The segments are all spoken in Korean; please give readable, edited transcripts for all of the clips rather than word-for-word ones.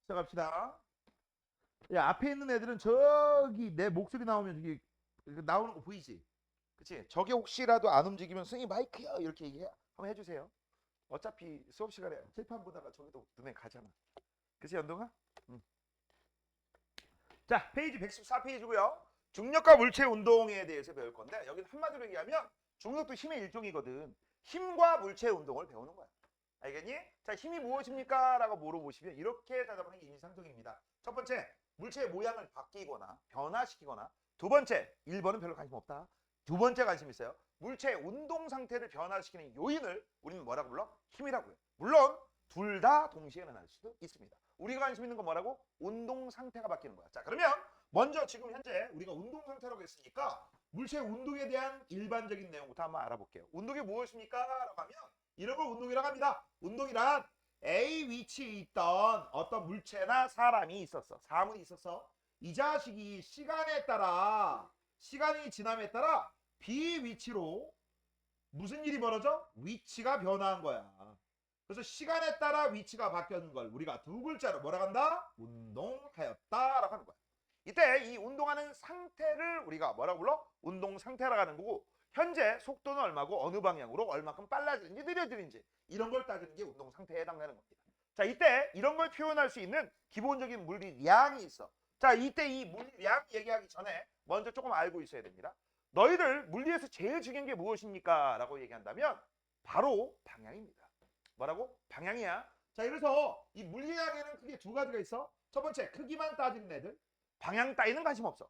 시작합시다. 야, 앞에 있는 애들은 저기 내 목소리 나오면 저기 나오는 거 보이지? 그치? 저게 혹시라도 안 움직이면 선생님 마이크야 이렇게 얘기해. 한번 해주세요. 어차피 수업 시간에 칠판 보다가 저기도 눈에 가잖아. 그치, 연동아? 응. 자, 페이지 114페이지고요. 중력과 물체 운동에 대해서 배울 건데 여기는 한마디로 얘기하면 중력도 힘의 일종이거든. 힘과 물체 운동을 배우는 거야. 알겠니? 자, 힘이 무엇입니까? 라고 물어보시면 이렇게 대답하는 게 인지상정입니다. 첫 번째, 물체의 모양을 바뀌거나 변화시키거나. 두 번째, 1번은 별로 관심 없다. 두 번째 관심 있어요. 물체의 운동 상태를 변화시키는 요인을 우리는 뭐라고 불러? 힘이라고 해요. 물론 둘 다 동시에 일어날 수도 있습니다. 우리가 관심 있는 건 뭐라고? 운동 상태가 바뀌는 거야. 자, 그러면 먼저 지금 현재 우리가 운동 상태라고 했으니까 물체의 운동에 대한 일반적인 내용부터 한번 알아볼게요. 운동이 무엇입니까? 라고 하면 이런 걸 운동이라고 합니다. 운동이란 A 위치에 있던 어떤 물체나 사람이 있었어. 사물이 있었어. 이 자식이 시간이 지남에 따라 B 위치로 무슨 일이 벌어져? 위치가 변화한 거야. 그래서 시간에 따라 위치가 바뀌는 걸 우리가 두 글자로 뭐라고 한다? 운동하였다라고 하는 거야. 이때 이 운동하는 상태를 우리가 뭐라고 불러? 운동 상태라고 하는 거고, 현재 속도는 얼마고 어느 방향으로 얼마큼 빨라지는지 느려지는지 이런 걸 따지는 게 운동 상태에 해당되는 겁니다. 자, 이때 이런 걸 표현할 수 있는 기본적인 물리량이 있어. 자, 이때 이 물리량 얘기하기 전에 먼저 조금 알고 있어야 됩니다. 너희들 물리에서 제일 중요한 게 무엇입니까? 라고 얘기한다면 바로 방향입니다. 뭐라고? 방향이야. 자, 그래서 이 물리학에는 크게 두 가지가 있어. 첫 번째, 크기만 따지는 애들. 방향 따위는 관심 없어.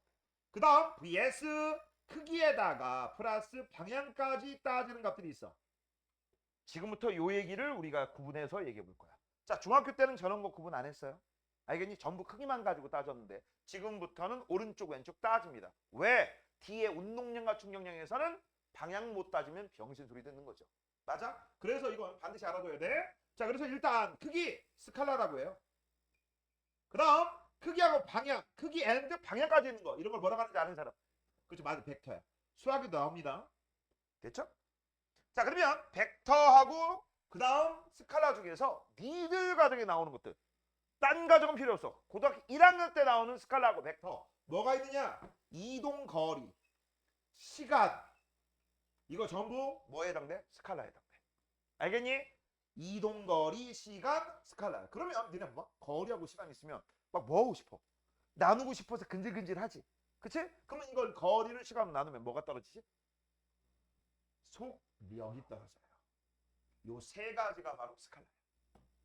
그 다음 vs 크기에다가 플러스 방향까지 따지는 것들이 있어. 지금부터 요 얘기를 우리가 구분해서 얘기해 볼 거야. 자, 중학교 때는 저런 거 구분 안 했어요. 알겠니? 전부 크기만 가지고 따졌는데 지금부터는 오른쪽 왼쪽 따집니다. 왜? 뒤에 운동량과 충격량에서는 방향 못 따지면 병신 소리 듣는 거죠. 맞아? 그래서 이건 반드시 알아둬야 돼. 자, 그래서 일단 크기 스칼라라고 해요. 그 다음 크기하고 방향, 크기 앤드 방향까지 있는 거, 이런 걸 뭐라고 하는지 아는 사람? 그렇죠, 맞아, 벡터야. 수학에도 나옵니다. 됐죠? 자, 그러면 벡터하고 그 다음 스칼라 중에서 니들 과정에 나오는 것들, 딴 과정은 필요 없어. 고등학교 1학년 때 나오는 스칼라하고 벡터 뭐가 있느냐? 이동 거리, 시간, 이거 전부 뭐에 해당돼? 스칼라에 해당돼. 알겠니? 이동 거리, 시간, 스칼라. 그러면 니네 뭐 거리하고 시간 있으면 막 뭐 하고 싶어? 나누고 싶어서 근질근질하지. 그치? 그러면 이걸 거리를 시간으로 나누면 뭐가 떨어지지? 속력이 떨어져요. 요 세 가지가 바로 스칼라야.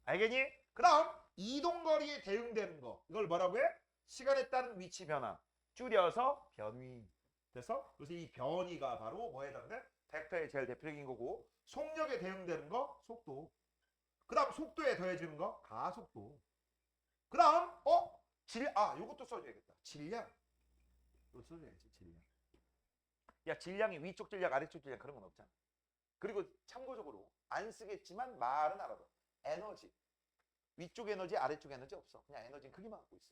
알겠니? 그 다음 이동거리에 대응되는 거, 이걸 뭐라고 해? 시간에 따른 위치 변화, 줄여서 변위. 됐어? 그래서 이 변위가 바로 뭐에 해당돼? 벡터의 제일 대표적인 거고, 속력에 대응되는 거 속도, 그 다음 속도에 더해지는 거 가속도, 그 다음 요것도 써줘야겠다. 질량. 이거 써줘야지, 질량. 야, 질량이 위쪽 질량 아래쪽 질량 그런 건 없잖아. 그리고 참고적으로 안 쓰겠지만 말은 알아둬. 에너지. 위쪽 에너지 아래쪽 에너지 없어. 그냥 에너지는 크기만 갖고 있어.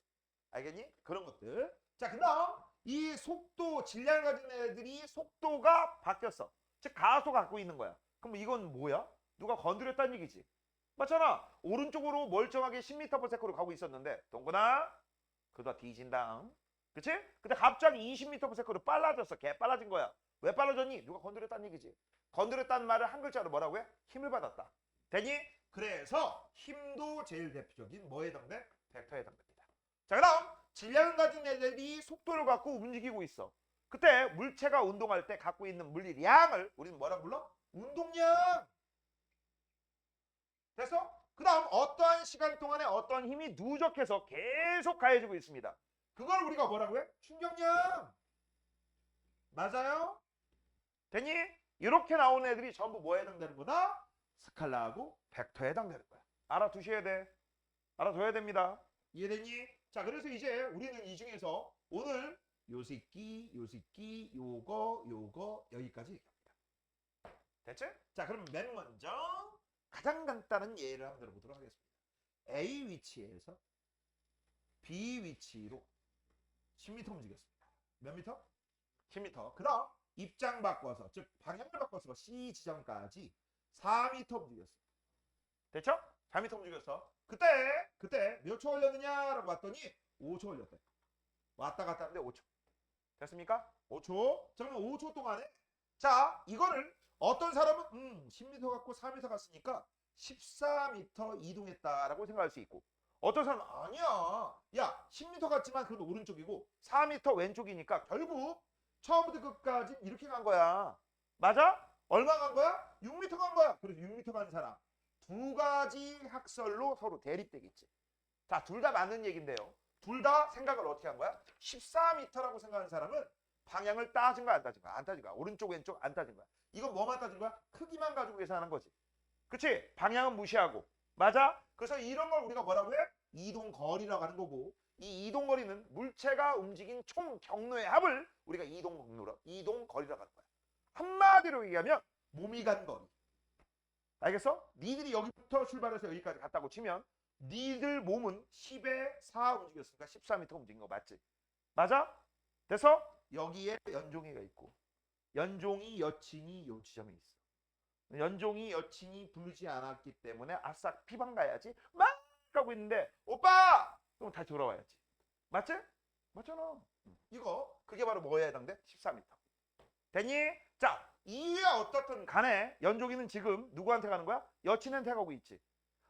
알겠니? 그런 것들. 자, 그 다음 이 속도, 질량 가진 애들이 속도가 바뀌었어. 즉 가속 갖고 있는 거야. 그럼 이건 뭐야? 누가 건드렸다는 얘기지. 맞잖아. 오른쪽으로 멀쩡하게 10m/s로 가고 있었는데 동근아 그러다 뒤진다. 그치? 근데 갑자기 20m/s로 빨라졌어. 개 빨라진 거야. 왜 빨라졌니? 누가 건드렸다는 얘기지. 건드렸다는 말을 한 글자로 뭐라고 해? 힘을 받았다. 되니? 그래서 힘도 제일 대표적인 뭐에 해당돼? 벡터에 해당됩니다. 자, 그다음 질량을 가진 애들이 속도를 갖고 움직이고 있어. 그때 물체가 운동할 때 갖고 있는 물리량을 우리는 뭐라고 불러? 운동량. 됐어? 그 다음 어떠한 시간 동안에 어떠한 힘이 누적해서 계속 가해지고 있습니다. 그걸 우리가 뭐라고 해? 충격량. 맞아요? 되니? 이렇게 나오는 애들이 전부 뭐에 해당되는 거다? 스칼라하고 벡터에 해당되는 거야. 알아두셔야 돼. 알아둬야 됩니다. 이해되니? 자, 그래서 이제 우리는 이 중에서 오늘 요 새끼, 요거 여기까지 얘기합니다. 됐지? 자, 그럼 맨 먼저 가장 간단한 예를 한번 들어보도록 하겠습니다. A 위치에서 B 위치로 10m 움직였습니다. 몇 미터? 10m. 그 다음 입장 바꿔서, 즉 방향을 바꿔서 C 지점까지 4m 움직였습니다. 됐죠? 4m 움직였어. 그때 몇 초 걸렸느냐라고 봤더니 5초 걸렸대. 왔다 갔다 하는데 5초. 됐습니까? 5초. 그러면 5초 동안에 자, 이거를 어떤 사람은 10m 갔고 4m 갔으니까 14m 이동했다라고 생각할 수 있고 어떤 사람은 아니야. 야, 10m 갔지만 그건 오른쪽이고 4m 왼쪽이니까 결국 처음부터 끝까지 이렇게 간 거야. 맞아? 얼마 간 거야? 6m 간 거야. 그래서 6m 간 사람. 두 가지 학설로 서로 대립되겠지. 자, 둘 다 맞는 얘기인데요. 둘 다 생각을 어떻게 한 거야? 14m라고 생각하는 사람은 방향을 따진 거야, 안 따진 거야? 안 따진 거야. 오른쪽, 왼쪽 안 따진 거야. 이건 뭐만 따진 거야? 크기만 가지고 계산하는 거지. 그치? 방향은 무시하고. 맞아? 그래서 이런 걸 우리가 뭐라고 해? 이동거리라고 하는 거고 이 이동거리는 물체가 움직인 총 경로의 합을 우리가 이동거리라고 하는 거야. 한마디로 얘기하면 몸이 간 거리. 알겠어? 니들이 여기부터 출발해서 여기까지 갔다고 치면 니들 몸은 10에 4 움직였으니까 14m 움직인 거 맞지? 맞아? 그래서 여기에 연종이가 있고 연종이 여친이 요 지점에 있어. 연종이 여친이 불지 않았기 때문에 아싸 피방 가야지 막 가고 있는데 오빠! 그럼 다시 돌아와야지. 맞지? 맞잖아. 이거 그게 바로 뭐에 해당돼? 14m. 됐니? 자, 이유야 어떻든 간에 연종이는 지금 누구한테 가는 거야? 여친한테 가고 있지.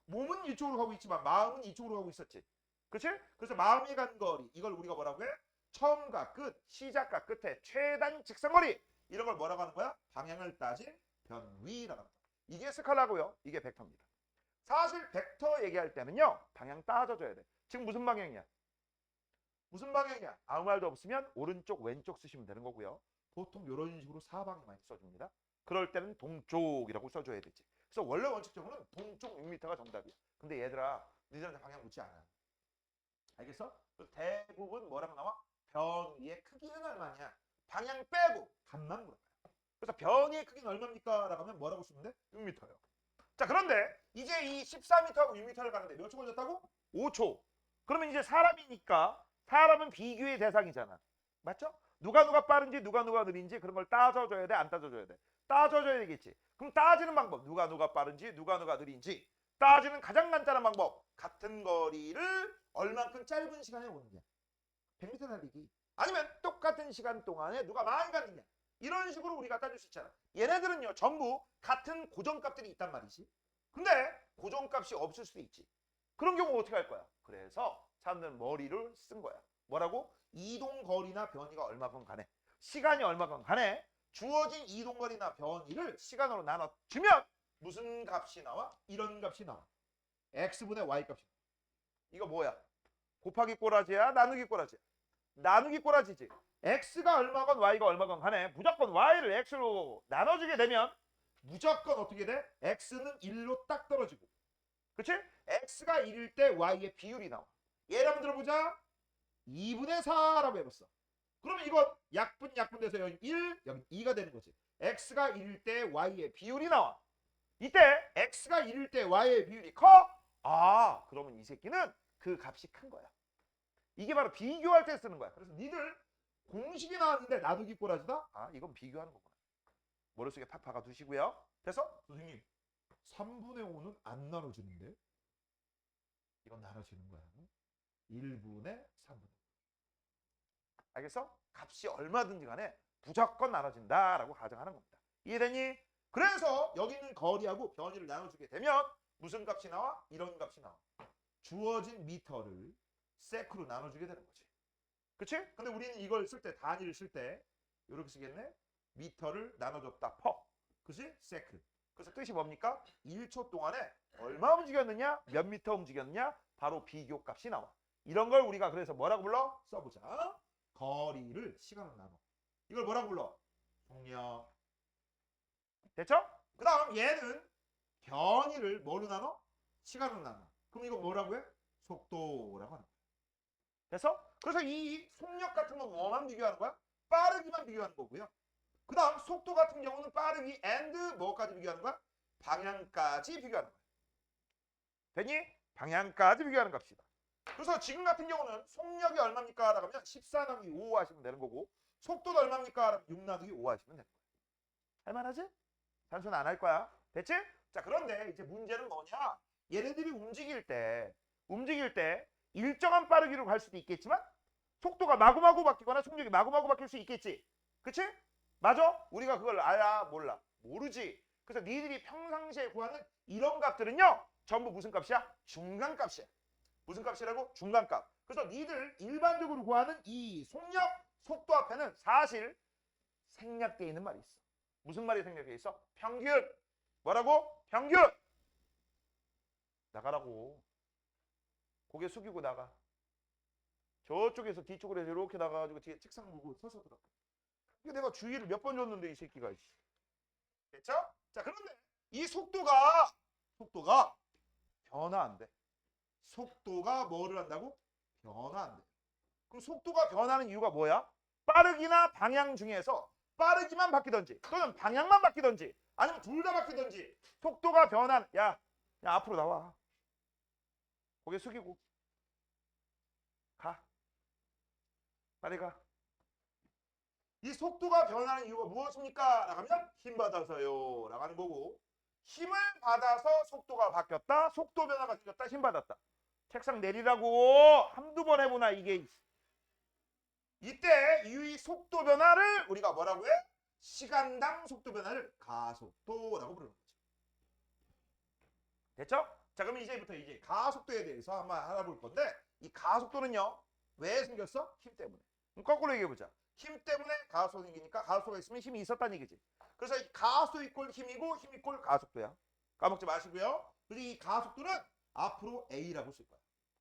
몸은 이쪽으로 가고 있지만 마음은 이쪽으로 가고 있었지. 그치? 그래서 마음이 간 거리 이걸 우리가 뭐라고 해? 처음과 끝, 시작과 끝의 최단 직선거리 이런 걸 뭐라고 하는 거야? 방향을 따진 변위라고 합니다. 이게 스칼라고요. 이게 벡터입니다. 사실 벡터 얘기할 때는요. 방향 따져줘야 돼. 지금 무슨 방향이야? 무슨 방향이야? 아무 말도 없으면 오른쪽 왼쪽 쓰시면 되는 거고요. 보통 이런 식으로 사방에 많이 써줍니다. 그럴 때는 동쪽이라고 써줘야 되지. 그래서 원래 원칙적으로는 동쪽 6m가 정답이야. 근데 얘들아 니들한테 방향 묻지 않아. 알겠어? 대부분 뭐라고 나와? 변위의 크기는 얼마냐? 방향 빼고 값만 물어봐요. 그래서 변위의 크기는 얼마입니까? 라고 하면 뭐라고 쓰면 돼? 6m요. 자, 그런데 이제 이 14m하고 6m를 가는데 몇 초 걸렸다고? 5초. 그러면 이제 사람이니까 사람은 비교의 대상이잖아. 맞죠? 누가 빠른지 누가 느린지 그런 걸 따져줘야 돼? 안 따져줘야 돼? 따져줘야 되겠지. 그럼 따지는 방법 누가 빠른지 누가 느린지 따지는 가장 간단한 방법 같은 거리를 얼만큼 짧은 시간에 오느냐 100m 달리기 아니면 똑같은 시간 동안에 누가 많이 갔느냐 이런 식으로 우리가 따질 수 있잖아. 얘네들은요 전부 같은 고정값들이 있단 말이지. 근데 고정값이 없을 수도 있지. 그런 경우 어떻게 할 거야? 그래서 사람들은 머리를 쓴 거야. 뭐라고? 이동거리나 변이가 얼마건 간에 시간이 얼마건 간에 주어진 이동거리나 변이를 시간으로 나눠주면 무슨 값이 나와? 이런 값이 나와. x분의 y 값이 나와. 이거 뭐야? 곱하기 꼬라지야? 나누기 꼬라지야? 나누기 꼬라지지. x가 얼마건 y가 얼마건 간에 무조건 y를 x로 나눠주게 되면 무조건 어떻게 돼? x는 1로 딱 떨어지고 그치? x가 1일 때 y의 비율이 나와. 예를 한번 들어보자. 2분의 4라고 해봤어. 그러면 이건 약분 돼서 여기 1, 여기 2가 되는 거지. x가 1일 때 y의 비율이 나와. 이때 x가 1일 때 y의 비율이 커? 아, 그러면 이 새끼는 그 값이 큰 거야. 이게 바로 비교할 때 쓰는 거야. 그래서 니들 공식이 나왔는데 나누기 꼬라지다? 아, 이건 비교하는 거구나. 머릿속에 팍 박아 두시고요. 됐어? 선생님, 3분의 5는 안 나눠지는데? 이건 나눠지는 거야. 1분의 3분의 5. 알겠어? 값이 얼마든지 간에 무조건 나눠진다라고 가정하는 겁니다. 이해되니? 그래서 여기 있는 거리하고 변이를 나눠주게 되면 무슨 값이 나와? 이런 값이 나와. 주어진 미터를 세크로 나눠주게 되는 거지. 그치? 근데 우리는 이걸 쓸 때, 단위를 쓸 때 이렇게 쓰겠네? 미터를 나눠줬다. 퍼. 그치? 세크. 그래서 뜻이 뭡니까? 1초 동안에 얼마 움직였느냐? 몇 미터 움직였느냐? 바로 비교값이 나와. 이런 걸 우리가 그래서 뭐라고 불러? 써보자. 거리를 시간으로 나눠. 이걸 뭐라고 불러? 속력. 됐죠? 그 다음 얘는 변이를 뭐로 나눠? 시간으로 나눠. 그럼 이거 뭐라고 해? 속도라고 하는 거야. 됐어? 그래서 이 속력 같은 건 뭐만 비교하는 거야? 빠르기만 비교하는 거고요. 그 다음 속도 같은 경우는 빠르기 and 뭐까지 비교하는 거야? 방향까지 비교하는 거야. 됐니? 방향까지 비교하는 값이다. 그래서 지금 같은 경우는 속력이 얼마입니까? 라고 하면 14 나누기 5 하시면 되는 거고 속도도 얼마입니까? 라고 6 나누기 5 하시면 되는 거야. 할만하지? 산수는 안 할 거야. 됐지? 자, 그런데 이제 문제는 뭐냐? 얘네들이 움직일 때 일정한 빠르기로 갈 수도 있겠지만 속도가 마구마구 바뀌거나 속력이 마구마구 바뀔 수 있겠지. 그치? 맞아? 우리가 그걸 알아? 몰라? 모르지. 그래서 니들이 평상시에 구하는 이런 값들은요 전부 무슨 값이야? 중간값이야. 무슨 값이라고? 중간값. 그래서 니들 일반적으로 구하는 이 속력, 속도 앞에는 사실 생략되어 있는 말이 있어. 무슨 말이 생략되어 있어? 평균. 뭐라고? 평균. 나가라고. 고개 숙이고 나가. 저쪽에서 뒤쪽으로 이렇게 나가가지고 뒤에 책상 보고 서서 들어. 이게 내가 주의를 몇 번 줬는데 이 새끼가. 됐죠? 자, 그런데 이 속도가 변화 안 돼. 속도가 뭐를 한다고? 변화 안 돼. 그럼 속도가 변하는 이유가 뭐야? 빠르기나 방향 중에서 빠르기만 바뀌던지 또는 방향만 바뀌던지 아니면 둘 다 바뀌던지 속도가 변한 야 앞으로 나와. 고개 숙이고 가. 빨리 가. 이 속도가 변하는 이유가 무엇입니까? 라면 힘 받아서요. 라고 하는 거고 힘을 받아서 속도가 바뀌었다. 속도 변화가 생겼다. 힘 받았다. 책상 내리라고 한두 번 해보나 이게. 이때 이 속도 변화를 우리가 뭐라고 해? 시간당 속도 변화를 가속도라고 부르는 거죠. 됐죠? 자, 그럼 이제부터 이제 가속도에 대해서 한번 알아볼 건데 이 가속도는요 왜 생겼어? 힘 때문에. 그럼 거꾸로 얘기해보자. 힘 때문에 가속도가 생기니까 가속도가 있으면 힘이 있었다는 얘기지. 그래서 이 가속도 이꼴 힘이고 힘 이꼴 가속도야. 까먹지 마시고요. 그리고 이 가속도는 앞으로 A라고 쓸 거야.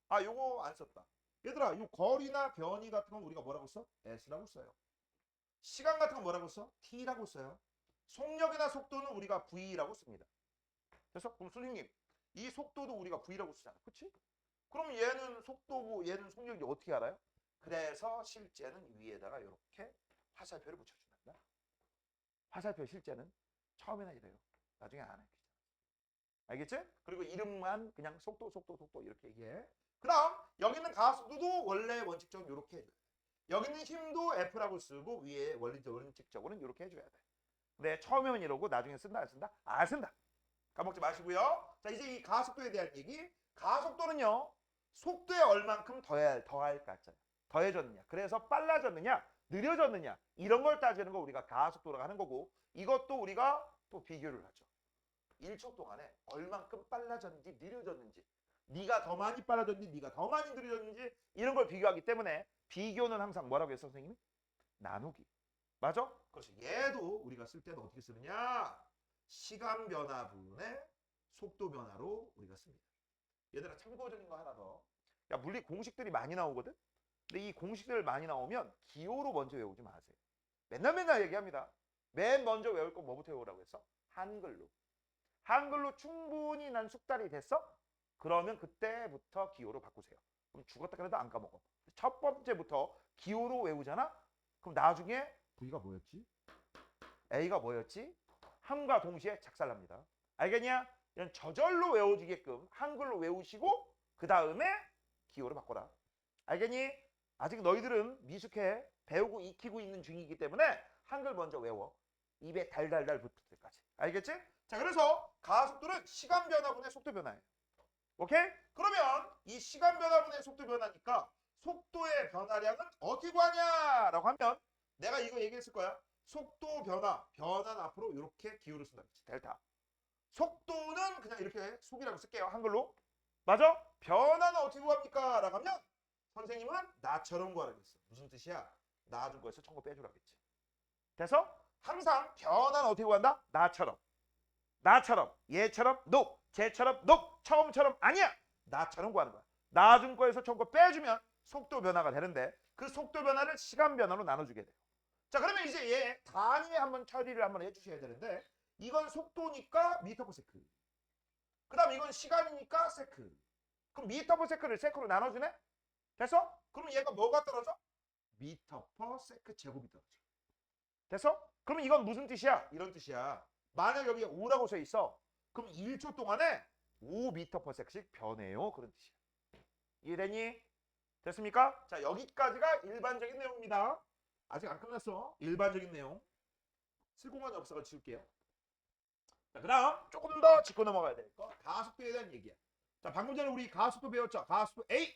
아, 요거 안 썼다. 얘들아, 이 거리나 변이 같은 건 우리가 뭐라고 써? S라고 써요. 시간 같은 건 뭐라고 써? T라고 써요. 속력이나 속도는 우리가 V라고 씁니다. 그래서 그럼 선생님, 이 속도도 우리가 V라고 쓰잖아. 그치? 그럼 얘는 속도고 얘는 속력이 어떻게 알아요? 그래서 실제는 위에다가 이렇게 화살표를 붙여준단다. 화살표 실제는 처음에는 이래요. 나중에 안 해. 알겠지? 그리고 이름만 그냥 속도 이렇게 얘기해. 그럼 여기는 가속도도 원래 원칙적으로 이렇게 해줘야 돼. 여기는 힘도 F라고 쓰고 위에 원칙적으로는 이렇게 해줘야 돼. 근데 처음에는 이러고 나중에 쓴다 안 쓴다? 안 쓴다. 까먹지 마시고요. 자, 이제 이 가속도에 대한 얘기. 가속도는요. 속도에 얼만큼 더해졌느냐. 그래서 빨라졌느냐, 느려졌느냐 이런 걸 따지는 거 우리가 가속도라고 하는 거고 이것도 우리가 또 비교를 하죠. 1초 동안에 얼만큼 빨라졌는지 느려졌는지 네가 더 많이 빨라졌는지 네가 더 많이 느려졌는지 이런 걸 비교하기 때문에 비교는 항상 뭐라고 했어 선생님이? 나누기. 맞아? 그렇지. 얘도 우리가 쓸 때는 어떻게 쓰느냐? 시간 변화분의 속도 변화로 우리가 씁니다. 얘들아 참고적인 거 하나 더. 야, 물리 공식들이 많이 나오거든? 근데 이 공식들 많이 나오면 기호로 먼저 외우지 마세요. 맨날 얘기합니다. 맨 먼저 외울 건 뭐부터 외우라고 했어? 한글로. 한글로 충분히 난 숙달이 됐어? 그러면 그때부터 기호로 바꾸세요. 그럼 죽었다 그래도 안 까먹어. 첫 번째부터 기호로 외우잖아? 그럼 나중에 V가 뭐였지? A가 뭐였지? 함과 동시에 작살납니다. 알겠냐? 이런 저절로 외워지게끔 한글로 외우시고 그 다음에 기호로 바꿔라. 알겠니? 아직 너희들은 미숙해. 배우고 익히고 있는 중이기 때문에 한글 먼저 외워. 입에 달달달 붙을 때까지. 알겠지? 자, 그래서 가속도는 시간 변화분의 속도 변화예요. 오케이? 그러면 이 시간 변화분의 속도 변화니까 속도의 변화량은 어떻게 구하냐라고 하면 내가 이거 얘기했을 거야. 속도 변화는 앞으로 이렇게 기호를 쓴다. 델타. 속도는 그냥 이렇게 속이라고 쓸게요. 한글로. 맞아? 변화는 어떻게 구합니까? 라고 하면 선생님은 나처럼 구하라고 했어. 무슨 뜻이야? 나 준 거에서 청구 빼주라고 했지. 돼서 항상 변화는 어떻게 구한다? 나처럼, 얘처럼, 쟤처럼, 처음처럼 아니야. 나처럼 구하는 거야. 나 준 거에서 청구 빼주면 속도 변화가 되는데 그 속도 변화를 시간 변화로 나눠주게 돼요. 자, 그러면 이제 얘 단위에 한번 처리를 한번 해주셔야 되는데 이건 속도니까 미터 퍼 세크. 그 다음 이건 시간이니까 세크. 그럼 미터 퍼 세크를 세크로 나눠주네? 됐어? 그럼 얘가 뭐가 떨어져? 미터 퍼 세크 제곱이 떨어져. 됐어? 그럼 이건 무슨 뜻이야? 이런 뜻이야. 만약 여기에 5라고 써 있어. 그럼 1초 동안에 5미터 퍼 세크씩 변해요. 그런 뜻이야. 이해되니? 됐습니까? 자, 여기까지가 일반적인 내용입니다. 아직 안 끝났어. 일반적인 내용. 쓸 공간이 없어서 지울게요. 자, 그 다음 조금 더 짚고 넘어가야 될 거. 가속도에 대한 얘기야. 자, 방금 전에 우리 가속도 배웠죠? 가속도 A.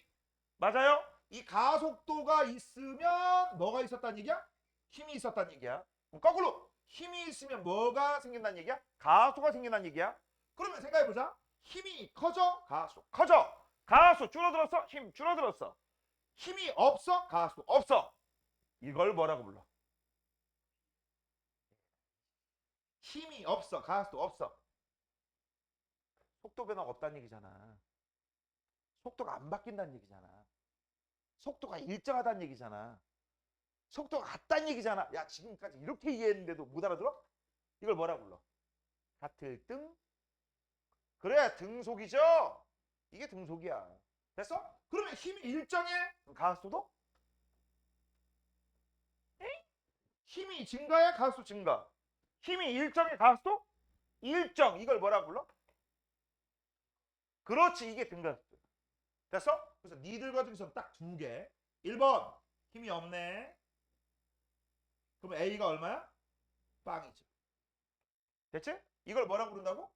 맞아요? 이 가속도가 있으면 뭐가 있었다는 얘기야? 힘이 있었다는 얘기야. 그럼 거꾸로 힘이 있으면 뭐가 생긴다는 얘기야? 가속도가 생긴다는 얘기야. 그러면 생각해보자. 힘이 커져? 가속 커져. 가속 줄어들었어? 힘 줄어들었어. 힘이 없어? 가속 없어. 이걸 뭐라고 불러? 힘이 없어. 가속도 없어. 속도 변화가 없다는 얘기잖아. 속도가 안 바뀐다는 얘기잖아. 속도가 일정하다는 얘기잖아. 속도가 같다는 얘기잖아. 야, 지금까지 이렇게 이해했는데도 못 알아들어? 이걸 뭐라 불러? 같을 등? 그래, 등속이죠? 이게 등속이야. 됐어? 그러면 힘이 일정해? 가속도도? 에이? 힘이 증가해? 가속도 증가? 힘이 일정해? 가속도? 일정. 이걸 뭐라 불러? 그렇지, 이게 등가속도. 됐어? 그래서 니들과 중에서는 딱 두 개. 1번 힘이 없네. 그럼 A가 얼마야? 빵이죠. 됐지? 이걸 뭐라고 부른다고?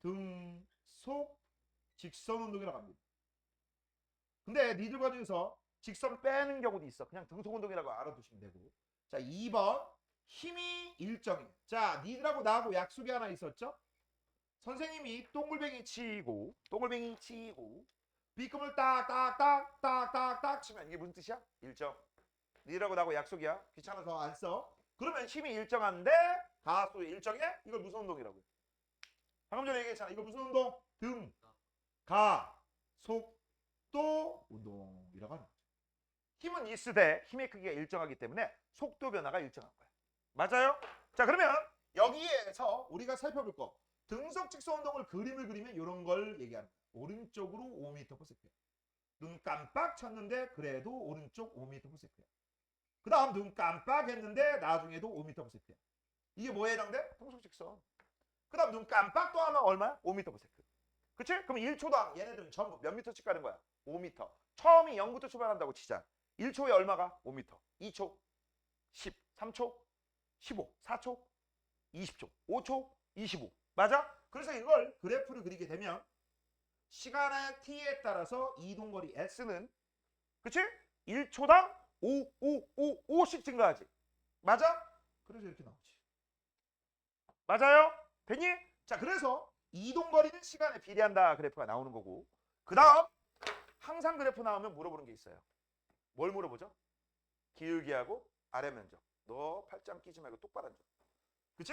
등속 직선 운동이라고 합니다. 근데 니들과 중에서 직선 빼는 경우도 있어. 그냥 등속 운동이라고 알아두시면 되고. 자, 2번 힘이 일정해. 자, 니들하고 나하고 약속이 하나 있었죠? 선생님이 동글뱅이 치고 B금을 딱딱딱딱딱딱 치면 이게 무슨 뜻이야? 일정. 니들하고 나하고 약속이야. 귀찮아서 안 써. 그러면 힘이 일정한데 가속도 일정해? 이걸 무슨 운동이라고요? 방금 전에 얘기했잖아. 이거 무슨 운동? 등, 가, 속, 도 운동이라고 하는 거죠. 힘은 있으되 힘의 크기가 일정하기 때문에 속도 변화가 일정한 거야. 맞아요? 자, 그러면 여기에서 우리가 살펴볼 거. 등속 직선 운동을 그림을 그리면 이런 걸 얘기하는 거야. 오른쪽으로 5m/s. 눈 깜빡 쳤는데 그래도 오른쪽 5m/s야. 그 다음 눈 깜빡 했는데 나중에도 5m/s야. 이게 뭐에 해당돼? 등속 직선. 그 다음 눈 깜빡 또 하면 얼마야? 5m/s. 그치? 그럼 1초당 얘네들은 전부 몇 미터씩 가는 거야? 5m. 처음이 0부터 출발한다고 치자. 1초에 얼마가? 5m. 2초, 10, 3초, 15, 4초, 20초, 5초, 25. 맞아? 그래서 이걸 그래프를 그리게 되면 시간의 t에 따라서 이동거리 s는 그치? 1초당 5씩 증가하지. 맞아? 그래서 이렇게 나오지. 맞아요? 됐니? 자, 그래서 이동거리는 시간에 비례한다 그래프가 나오는 거고, 그 다음 항상 그래프 나오면 물어보는 게 있어요. 뭘 물어보죠? 기울기하고 아래 면적. 너 팔짱 끼지 말고 똑바로 앉아. 그치?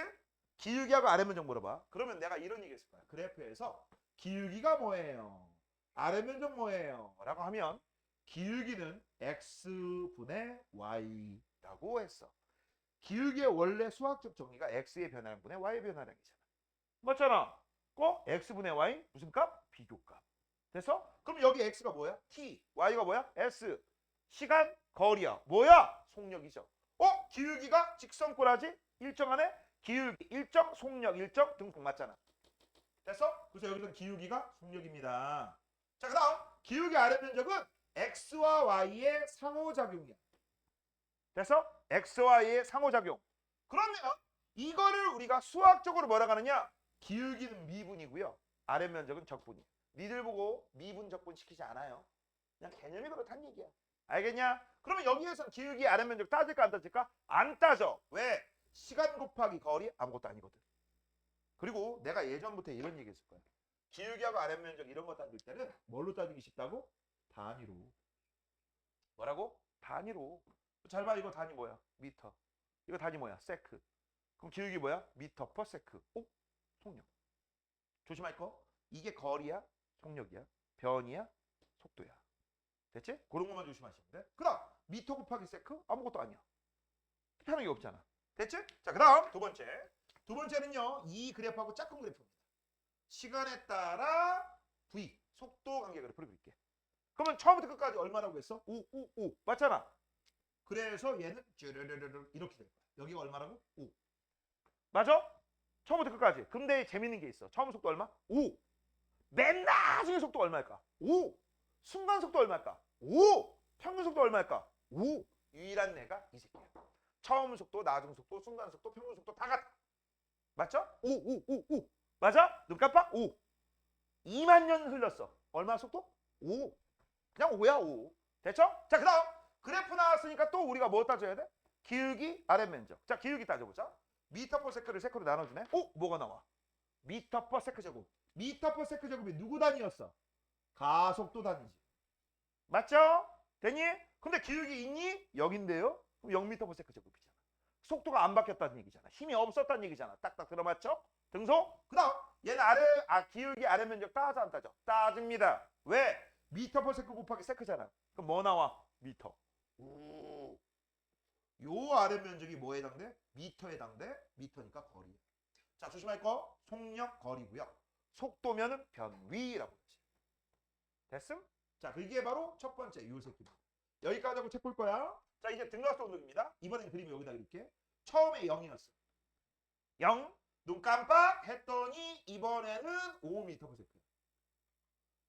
기울기하고 아래 면적 물어봐. 그러면 내가 이런 얘기 했을 거야. 그래프에서 기울기가 뭐예요? 아래 면적 뭐예요? 라고 하면 기울기는 x분의 y라고 했어. 기울기의 원래 수학적 정의가 x의 변화량분의 y의 변화량이잖아. 맞잖아. x분의 y 무슨 값? 비교값. 됐어? 그럼 여기 x가 뭐야? t. y가 뭐야? s. 시간, 거리야. 뭐야? 속력이죠. 기울기가 직선꼬라지? 일정하네? 기울기 일정, 속력 일정, 등속 맞잖아. 됐어? 그래서 여기서는 기울기가 속력입니다. 자, 그 다음 기울기 아래 면적은 x와 y의 상호작용이야. 됐어? x와 y의 상호작용. 그러면 이거를 우리가 수학적으로 뭐라고 하느냐? 기울기는 미분이고요. 아래 면적은 적분이야. 니들 보고 미분 적분 시키지 않아요. 그냥 개념이 그렇다는 얘기야. 알겠냐? 그러면 여기에서는 기울기 아래 면적 따질까 안 따질까? 안 따져. 왜? 시간 곱하기 거리 아무것도 아니거든. 그리고 내가 예전부터 이런 얘기 했을 거야. 기울기하고 아래 면적 이런 거 따질 때는 뭘로 따지기 쉽다고? 단위로. 뭐라고? 단위로. 잘 봐. 이거 단위 뭐야? 미터. 이거 단위 뭐야? 세크. 그럼 기울기 뭐야? 미터 퍼 세크. 속력. 조심할 거. 이게 거리야? 속력이야? 변이야? 속도야. 됐지? 그런 것만 조심하시면 돼. 그 다음 미터 곱하기 세크? 아무것도 아니야. 편한 게 없잖아. 됐지? 자, 그 다음 두 번째. 두 번째는요. 이 그래프하고 짝꿍 그래프입니다. 시간에 따라 v, 속도 관계 그래프를 그릴게. 그러면 처음부터 끝까지 얼마라고 했어? 5 맞잖아. 그래서 얘는 이렇게 될 거야. 여기가 얼마라고? 5. 맞아? 처음부터 끝까지. 근데 재밌는 게 있어. 처음 속도 얼마? 5. 맨 나중에 속도 얼마일까? 5. 순간 속도 얼마일까? 5. 평균 속도 얼마일까? 5. 유일한 애가 이 새끼야. 처음 속도, 나중 속도, 순간 속도, 평균 속도 다 같아. 맞죠? 5. 맞아? 눈 깜빡? 5. 2만 년 흘렀어. 얼마 속도? 5. 그냥 5야 5. 됐죠? 자, 그 다음 그래프 나왔으니까 또 우리가 뭐 따져야 돼? 기울기 아랫면적. 자, 기울기 따져보자. 미터 퍼 세크를 세크로 나눠주네. 오, 뭐가 나와? 미터 퍼 세크 제곱. 미터 퍼 세크 제곱이 누구 단위였어? 가속도 단위지. 맞죠? 됐니? 근데 기울기 있니? 여긴데요? 그럼 0m per 세크 제곱이잖아. 속도가 안 바뀌었다는 얘기잖아. 힘이 없었다는 얘기잖아. 딱딱 들어맞죠? 등속? 그 다음 얘는 기울기 아래 면적 따져 안 따져? 따집니다. 왜? 미터 퍼 세크 곱하기 세크잖아. 그럼 뭐 나와? 미터. 오. 요 아래 면적이 뭐에 해당돼? 미터에 해당돼? 미터니까 거리. 자, 조심할 거. 속력 거리고요. 속도면은 변위라고 그러지. 됐음? 자, 그게 바로 첫 번째 요 새끼입니다. 여기까지 하고 책 볼 거야. 자, 이제 등각도 운동입니다. 이번엔 그림을 여기다 그릴게. 처음에 0이었어. 0. 눈 깜빡 했더니 이번에는 5m per 세크.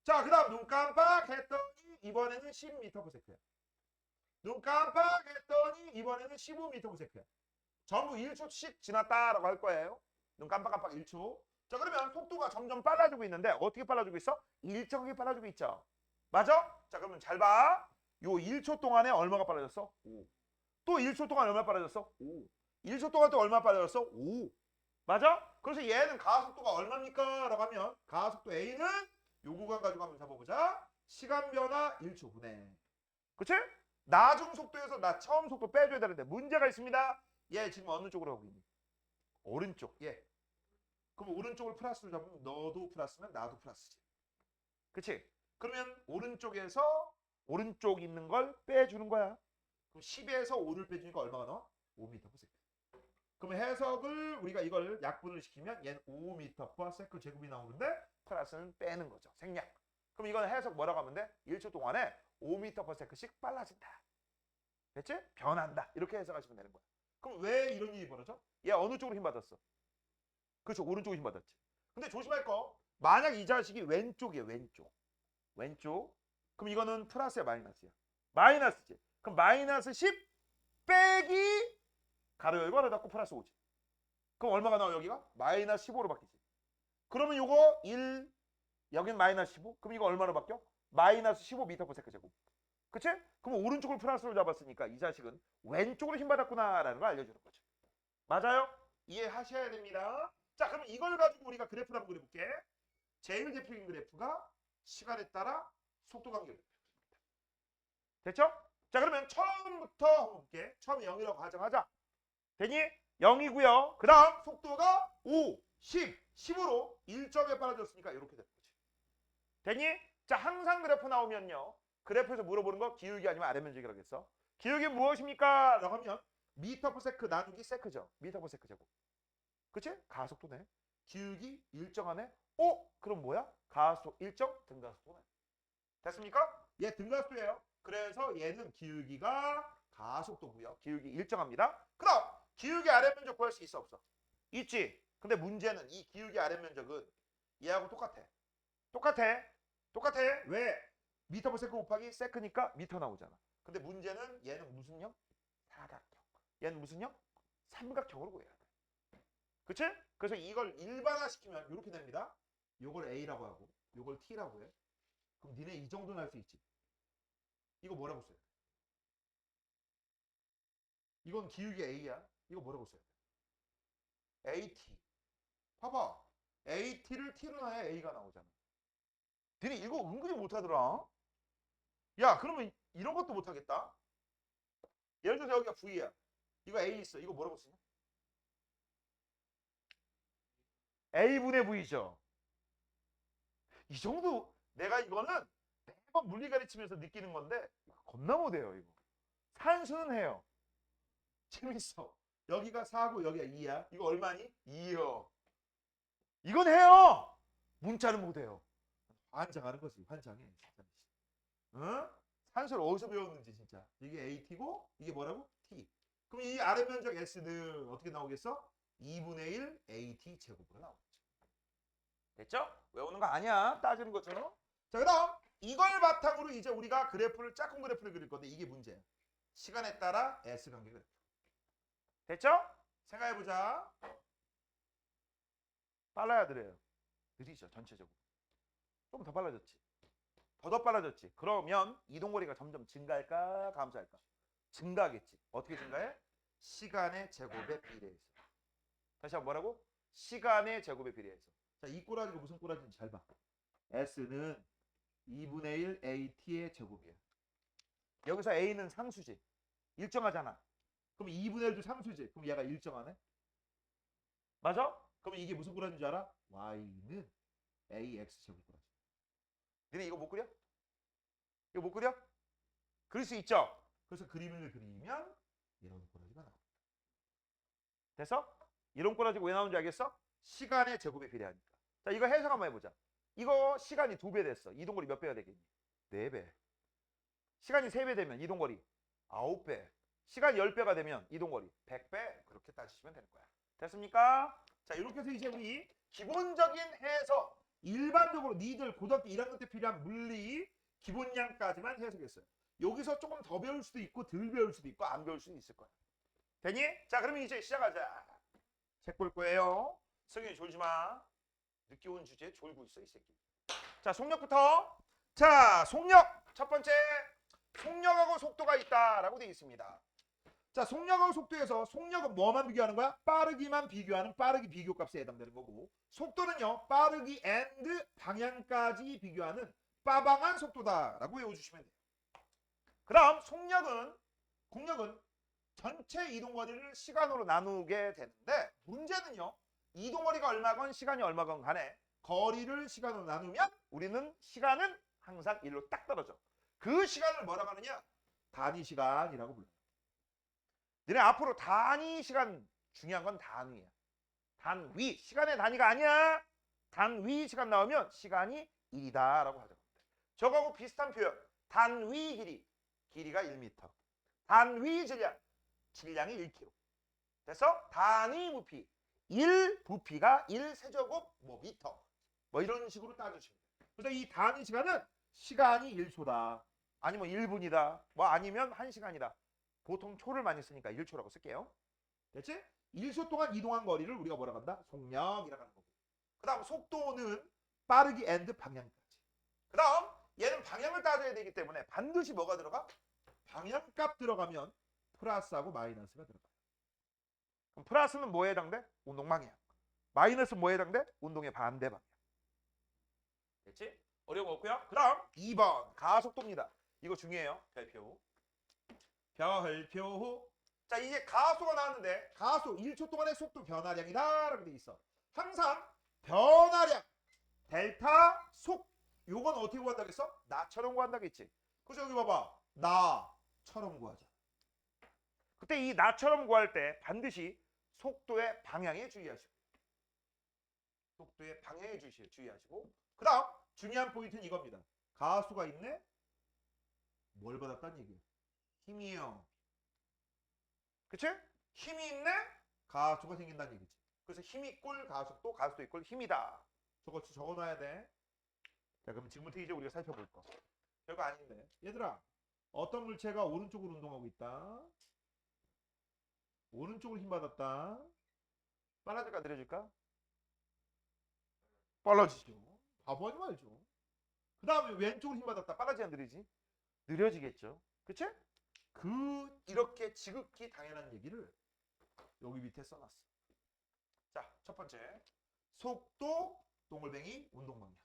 자, 그 다음 눈 깜빡 했더니 이번에는 10m per 세크야. 눈 깜빡 했더니 이번에는 15m per 세크야. 전부 1초씩 지났다라고 할 거예요. 눈 깜빡깜빡 1초. 자, 그러면 속도가 점점 빨라지고 있는데 어떻게 빨라지고 있어? 일정하게 빨라지고 있죠. 맞아? 자, 그러면 잘 봐. 요 1초 동안에 얼마가 빨라졌어? 5. 또 1초 동안 얼마 빨라졌어? 5. 1초 동안 또 얼마 빨라졌어? 5. 맞아? 그래서 얘는 가속도가 얼마입니까? 라고 하면 가속도 A는 요 구간 가지고 한번 잡아보자. 시간 변화 1초 분에. 그치? 나중 속도에서 나 처음 속도 빼줘야 되는데 문제가 있습니다. 얘 지금 어느 쪽으로 가고 있니? 오른쪽. 예. 그럼 오른쪽을 플러스로 잡으면 너도 플러스면 나도 플러스지. 그치? 그러면 오른쪽에서 오른쪽 있는 걸 빼주는 거야. 그럼 10에서 5를 빼주니까 얼마가 나와? 5m per 세크. 그러면 해석을 우리가 이걸 약분을 시키면 얘는 5m per 세크 제곱이 나오는데 플러스는 빼는 거죠. 생략. 그럼 이건 해석 뭐라고 하면 돼? 1초 동안에 5m per 세크씩 빨라진다. 됐지? 변한다. 이렇게 해석하시면 되는 거야. 그럼 왜 이런 일이 벌어져? 얘 어느 쪽으로 힘 받았어? 그렇죠. 오른쪽으로 힘 받았지. 근데 조심할 거. 만약 이 자식이 왼쪽이야. 왼쪽. 그럼 이거는 플러스야 마이너스야? 마이너스지. 그럼 마이너스 10 빼기 가로 열고 하나 닫고 플러스 5지. 그럼 얼마가 나와 여기가? 마이너스 15로 바뀌지. 그러면 요거 1 여긴 마이너스 15. 그럼 이거 얼마로 바뀌어? 마이너스 15m per 세크 제곱. 그치? 그럼 오른쪽을 플러스로 잡았으니까 이 자식은 왼쪽으로 힘 받았구나라는 걸 알려주는 거죠. 맞아요? 이해하셔야 됩니다. 자, 그럼 이걸 가지고 우리가 그래프를 한번 그려볼게. 제일 대표적인 그래프가 시간에 따라 속도 관계를 됐죠? 자, 그러면 처음부터 한번 볼게. 처음에 0이라고 가정하자. 되니? 0이고요. 그 다음 속도가 5, 10, 15로 일정에 빨라졌으니까 이렇게 되는 거지. 되니? 자, 항상 그래프 나오면요. 그래프에서 물어보는 거 기울기 아니면 아랫면적이라고 했어. 기울기 무엇입니까? 라고 하면 미터 퍼 세크 나누기 세크죠. 미터 퍼 세크 제곱. 그치? 가속도네. 기울기 일정하네. 그럼 뭐야? 가속 일정 등가속도네. 됐습니까? 얘 등가속도예요. 그래서 얘는 기울기가 가속도고요. 기울기 일정합니다. 그럼 기울기 아랫면적 구할 수 있어 없어? 있지. 근데 문제는 이 기울기 아랫면적은 얘하고 똑같아. 왜? 미터 퍼 세크 곱하기 세크니까 미터 나오잖아. 근데 문제는 얘는 무슨 형? 사각형. 얘는 무슨 형? 삼각형으로 구해야 돼. 그치? 그래서 이걸 일반화시키면 이렇게 됩니다. 요걸 A라고 하고 요걸 T라고 해. 그럼 니네 이 정도는 할 수 있지. 이거 뭐라고 써요? 이건 기울기 A야. 이거 뭐라고 써요? AT. 봐봐. AT를 T로 놔야 A가 나오잖아. 니네 이거 은근히 못하더라. 야, 그러면 이런 것도 못하겠다. 예를 들어서 여기가 V야. 이거 A 있어. 이거 뭐라고 쓰냐? A분의 V죠. 이 정도 내가 이거는 매번 물리 가르치면서 느끼는 건데 겁나 못해요. 이거 산수는 해요. 재밌어. 여기가 4고 여기가 2야. 이거 얼마니? 2요. 이건 해요. 문자는 못해요. 환장하는 거지. 환장해. 어? 산수를 어디서 배웠는지 진짜. 이게 AT고 이게 뭐라고? T. 그럼 이 아래 면적 S는 어떻게 나오겠어? 2분의 1 AT 제곱으로 나오겠죠. 됐죠? 외우는 거 아니야. 따지는 것처럼. 자, 그럼 이걸 바탕으로 이제 우리가 그래프를 짝꿍 그래프를 그릴 건데 이게 문제야. 시간에 따라 S 관계 그래프. 됐죠? 생각해보자. 빨라야 느려요? 느리죠, 전체적으로. 좀 더 빨라졌지. 더 빨라졌지. 그러면 이동거리가 점점 증가할까 감소할까? 증가하겠지. 어떻게 증가해? 시간의 제곱에 비례해서. 다시 한번 뭐라고? 시간의 제곱에 비례해서. 자, 이 꼬라지가 무슨 꼬라지인지 잘 봐. S는 2분의 1 AT의 제곱이야. 여기서 A는 상수지. 일정하잖아. 그럼 2분의 1도 상수지. 그럼 얘가 일정하네? 맞아? 그럼 이게 무슨 꼬라지인 줄 알아? Y는 AX 제곱 꼬라지. 니네 이거 못 그려? 이거 못 그려? 그릴 수 있죠? 그래서 그림을 그리면 이런 꼬라지가 나와. 됐어? 이런 꼬라지가 왜 나오는지 알겠어? 시간의 제곱에 비례하니까. 자, 이거 해석 한번 해보자. 이거 시간이 2배 됐어. 이동거리 몇 배가 되겠니? 4배. 시간이 3배 되면 이동거리 9배. 시간이 10배가 되면 이동거리 100배. 그렇게 따지시면 되는 거야. 됐습니까? 자, 이렇게 해서 이제 우리 기본적인 해석. 일반적으로 니들 고등학교 1학년 때 필요한 물리 기본량까지만 해석했어요. 여기서 조금 더 배울 수도 있고 덜 배울 수도 있고 안 배울 수도 있을 거야. 되니? 자, 그러면 이제 시작하자. 책 볼 거예요. 성현이 졸지 마. 늦게 온 주제에 졸고 있어, 이 새끼. 자, 속력부터. 자, 속력. 첫 번째. 속력하고 속도가 있다라고 되어 있습니다. 자, 속력하고 속도에서 속력은 뭐만 비교하는 거야? 빠르기만 비교하는 빠르기 비교값에 해당되는 거고, 속도는요 빠르기 and 방향까지 비교하는 빠방한 속도다라고 외워주시면 돼요. 그다음 속력은 전체 이동거리를 시간으로 나누게 되는데, 문제는요 이동거리가 얼마건 시간이 얼마건 간에 거리를 시간으로 나누면 우리는 시간은 항상 1로 딱 떨어져. 그 시간을 뭐라고 하느냐? 단위 시간이라고 불러요. 너네 앞으로 단위 시간, 중요한 건 단위야. 단위, 시간의 단위가 아니야. 단위 시간 나오면 시간이 1이다라고 하죠. 저거하고 비슷한 표현. 단위 길이, 길이가 1m. 단위 질량, 질량이 1kg. 됐어? 단위 부피, 1부피가 1세제곱 뭐 미터. 뭐 이런 식으로 따주시면 돼요. 그래서 이 단위 시간은 시간이 1초다. 아니면 1분이다. 뭐 아니면 1시간이다. 보통 초를 많이 쓰니까 1초라고 쓸게요. 됐지? 1초 동안 이동한 거리를 우리가 뭐라고 한다? 속력이라고 하는 거고. 그 다음 속도는 빠르기 and 방향까지. 그 다음 얘는 방향을 따져야 되기 때문에 반드시 뭐가 들어가? 방향값 들어가면 플러스하고 마이너스가 들어가요. 그럼 플러스는 뭐에 해당돼? 운동 방향. 마이너스는 뭐에 해당돼? 운동의 반대 방향. 됐지? 어려운 거 없고요. 그 다음 2번 가속도입니다. 이거 중요해요. 별표. 별표. 자, 이제 가속가 나왔는데 가속 1초 동안의 속도 변화량이다라고 돼 있어. 항상 변화량 델타 속 요건 어떻게 구한다고 했어? 나처럼 구한다겠지. 그래서 여기 봐봐. 나처럼 구하자. 그때 이 나처럼 구할 때 반드시 속도의 방향에 주의하시고. 속도의 방향에 주의하시고. 그 다음 중요한 포인트는 이겁니다. 가수가 있네? 뭘 받았다는 얘기야? 힘이요. 그치? 힘이 있네? 가수가 생긴다는 얘기지. 그래서 힘이 꼴 가속도, 가속도 이꼴 힘이다. 저거 적어놔야 돼. 자, 그럼 지금부터 이제 우리가 살펴볼 거. 별거 아닌데. 얘들아, 어떤 물체가 오른쪽으로 운동하고 있다. 오른쪽으로 힘 받았다. 빨라질까 느려질까? 빨라지죠. 바보 하지 말죠. 그 다음에 왼쪽으로 힘 받았다. 빨라지냐 느리지? 느려지겠죠. 그치? 이렇게 지극히 당연한 얘기를 여기 밑에 써놨어. 자, 첫 번째. 속도, 동글뱅이, 운동방향.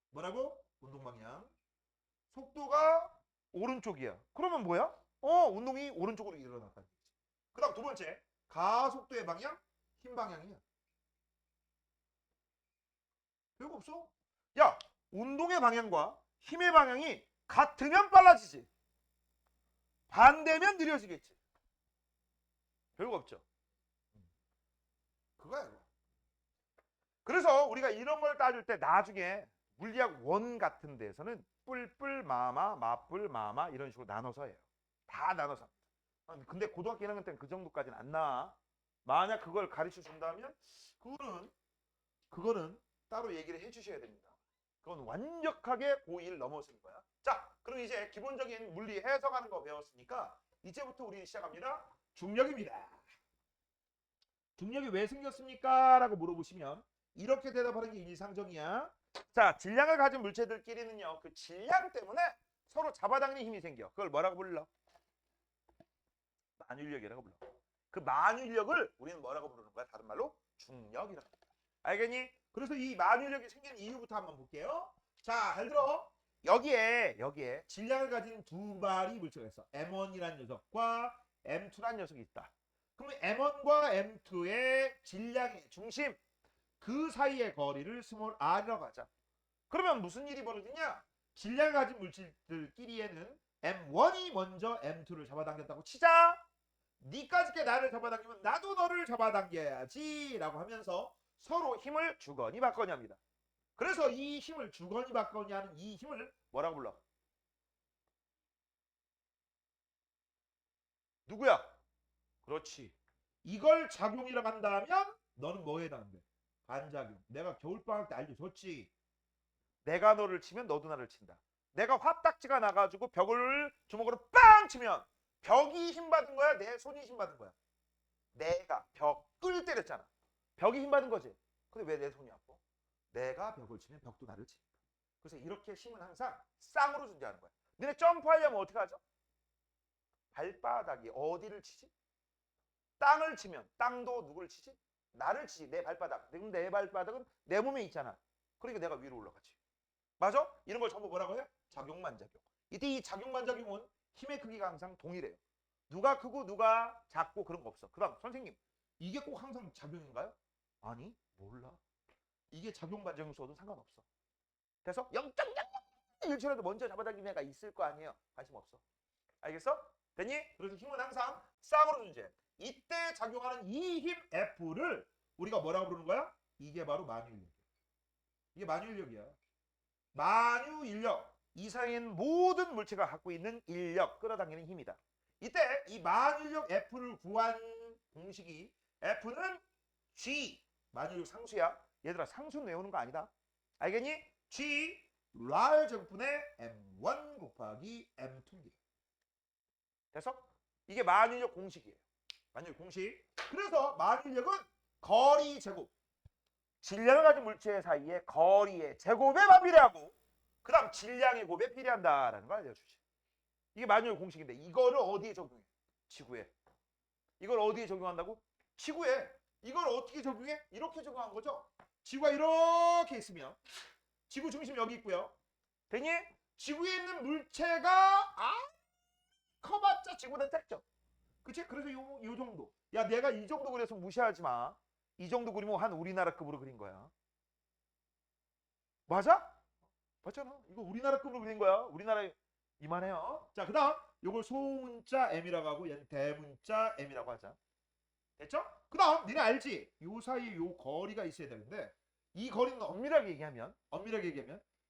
뭐라고? 운동방향. 속도가 오른쪽이야. 그러면 뭐야? 운동이 오른쪽으로 일어났다는 얘기지. 그 다음 두 번째. 가속도의 방향, 힘 방향이야. 별거 없어. 야, 운동의 방향과 힘의 방향이 같으면 빨라지지. 반대면 느려지겠지. 별거 없죠. 그거야. 이거. 그래서 우리가 이런 걸 따질 때 나중에 물리학 원 같은 데서는 뿔뿔 마마, 마뿔 마마 이런 식으로 나눠서 해요. 다 나눠서 합니다. 근데 고등학교 1학년 때는 그 정도까지는 안 나와. 만약 그걸 가르쳐 준다면 그거는 따로 얘기를 해 주셔야 됩니다. 그건 완벽하게 고1 넘어서는 거야. 자, 그럼 이제 기본적인 물리 해석하는 거 배웠으니까 이제부터 우리 시작합니다. 중력입니다. 중력이 왜 생겼습니까? 라고 물어보시면 이렇게 대답하는 게 일상적이야. 자, 질량을 가진 물체들끼리는요, 그 질량 때문에 서로 잡아당기는 힘이 생겨. 그걸 뭐라고 불러? 만유인력이라고 불러. 그 만유인력을 우리는 뭐라고 부르는 거야? 다른 말로 중력이라고. 알겠니? 그래서 이 만유인력이 생긴 이유부터 한번 볼게요. 자, 잘 들어. 여기에 질량을 가진 두 마리 물체가 있어. M1이라는 녀석과 M2라는 녀석이 있다. 그러면 M1과 M2의 질량의 중심, 그 사이의 거리를 스몰 r이라고 하자. 그러면 무슨 일이 벌어지냐? 질량을 가진 물질들끼리에는 M1이 먼저 M2를 잡아당겼다고 치자. 니까짓게 나를 잡아당기면 나도 너를 잡아당겨야지 라고 하면서 서로 힘을 주거니 받거니 합니다. 그래서 이 힘을 주거니 받거니 하는 이 힘을 뭐라고 불러? 누구야? 그렇지. 이걸 작용이라고 한다면 너는 뭐에 해당돼? 반작용. 내가 겨울방학 때 알려줬지. 내가 너를 치면 너도 나를 친다. 내가 화딱지가 나가지고 벽을 주먹으로 빵 치면 벽이 힘받은 거야? 내 손이 힘받은 거야? 내가 벽을 때렸잖아. 벽이 힘받은 거지. 근데 왜 내 손이 아파? 내가 벽을 치면 벽도 나를 치니까. 그래서 이렇게 힘은 항상 쌍으로 존재하는 거야. 너네 점프하려면 어떻게 하죠? 발바닥이 어디를 치지? 땅을 치면 땅도 누굴 치지? 나를 치지. 내 발바닥. 그럼 내 발바닥은 내 몸에 있잖아. 그러니까 내가 위로 올라가지. 맞아? 이런 걸 전부 뭐라고 해요? 작용만작용. 이때 이 작용만작용은 힘의 크기가 항상 동일해요. 누가 크고 누가 작고 그런 거 없어. 그 다음 선생님, 이게 꼭 항상 작용인가요? 아니, 몰라. 이게 작용반작용 써도 상관없어. 그래서 0.001초라도 먼저 잡아당기는 애가 있을 거 아니에요. 관심 없어. 알겠어? 됐니? 그래서 힘은 항상 쌍으로 존재해. 이때 작용하는 이 힘 F를 우리가 뭐라고 부르는 거야? 이게 바로 만유인력이야. 이게 만유인력이야. 만유인력. 이상인 모든 물체가 갖고 있는 인력, 끌어당기는 힘이다. 이때 이 만유인력 F를 구한 공식이 F는 G, 만유인력 상수야. 얘들아, 상수는 외우는 거 아니다. 알겠니? G R 제곱분의 M1 곱하기 M2입니다. 됐어? 이게 만유인력 공식이에요. 만유인력 공식. 그래서 만유인력은 거리 제곱. 질량을 가진 물체 사이의 거리의 제곱에 반비례하고 그 다음 질량의 곱에 비례한다라는 걸 알려주지. 이게 만유인력 공식인데 이거를 어디에 적용해? 지구에. 이걸 어디에 적용한다고? 지구에. 이걸 어떻게 적용해? 이렇게 적용한 거죠. 지구가 이렇게 있으면 지구 중심 여기 있고요. 되니? 지구에 있는 물체가 커봤자 지구보다 작죠. 그치? 그래서 요 정도. 야, 내가 이 정도 그려서 무시하지 마. 이 정도 그리면 한 우리나라급으로 그린 거야. 맞아? 맞잖아. 이거 우리나라급으로 그린 거야. 우리나라에 이만해요. 자, 그 다음 요걸 소문자 M이라고 하고 얘는 대문자 M이라고 하자. 됐죠? 그 다음 니네 알지? 요 사이에 요 거리가 있어야 되는데 이 거리는 엄밀하게 얘기하면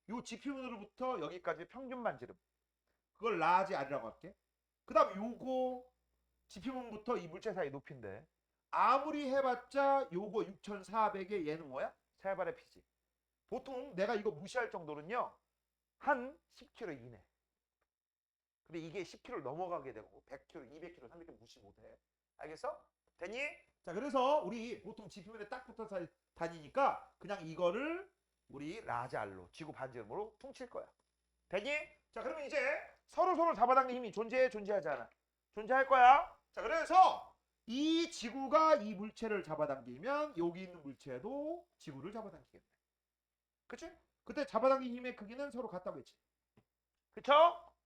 요 지표면으로부터 여기까지 평균 반지름. 그걸 라지 R이라고 할게. 그 다음 요거 지표면부터 이 물체 사이 높이인데 아무리 해봤자 요거 6,400에 얘는 뭐야? 세발의 피지. 보통 내가 이거 무시할 정도는요. 한 10km 이내. 근데 이게 10km 넘어가게 되고 100km, 200km, 300km 무시 못해. 알겠어? 됐니? 자, 그래서 우리 보통 지표면에 딱 붙어 다니니까 그냥 이거를 우리 라지알로 지구 반지름으로 퉁칠 거야. 됐니? 자, 그러면 이제 서로 잡아당기는 힘이 존재하지 않아? 존재할 거야. 자, 그래서 이 지구가 이 물체를 잡아당기면 여기 있는 물체도 지구를 잡아당기겠네. 그치? 그때 잡아당긴 힘의 크기는 서로 같다고 했지. 그쵸?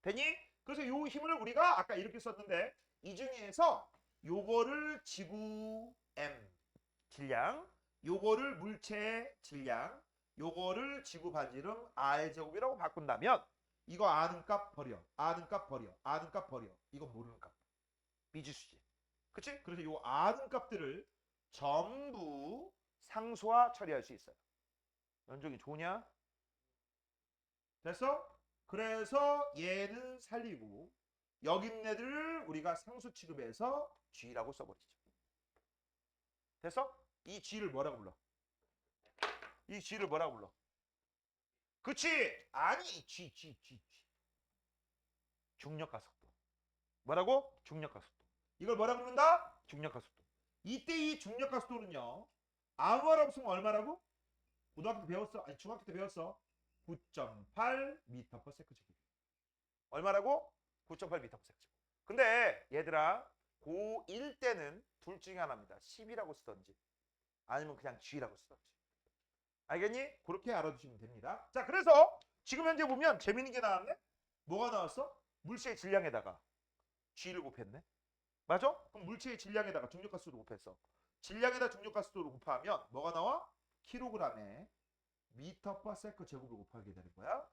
됐니? 그래서 요 힘을 우리가 아까 이렇게 썼는데 이 중에서 요거를 지구 M 질량, 요거를 물체 질량, 요거를 지구 반지름 R제곱이라고 바꾼다면 이거 아는 값 버려, 아는 값 버려, 아는 값 버려. 이거 모르는 값. 미지수지. 그치? 그래서 요 아는 값들을 전부 상수화 처리할 수 있어요. 면적이 좋냐? 됐어? 그래서 얘는 살리고 여기 있는 애들을 우리가 상수 취급해서 G라고 써버리죠. 됐어? 이 G를 뭐라고 불러? 이 G를 뭐라고 불러? 그치? 아니 G 중력가속도. 뭐라고? 중력가속도. 이걸 뭐라고 부른다? 중력가속도. 이때 이 중력가속도는요 아무 말 없으면 얼마라고? 고등학교 때 배웠어? 아니 중학교 때 배웠어? 9.8 미터 퍼 세컨드 제곱. 얼마라고? 9.8 미터 퍼 세컨드. 근데 얘들아 고1 때는 둘 중에 하나입니다. 10이라고 쓰던지 아니면 그냥 G라고 쓰던지. 알겠니? 그렇게 알아두시면 됩니다. 자, 그래서 지금 현재 보면 재밌는 게 나왔네. 뭐가 나왔어? 물체의 질량에다가 G를 곱했네. 맞아? 그럼 물체의 질량에다가 중력가스도 곱했어. 질량에다 중력가스도를 곱하면 뭐가 나와? 킬로그램에 미터 퍼 세컨드 제곱을 곱하게 되는 거야.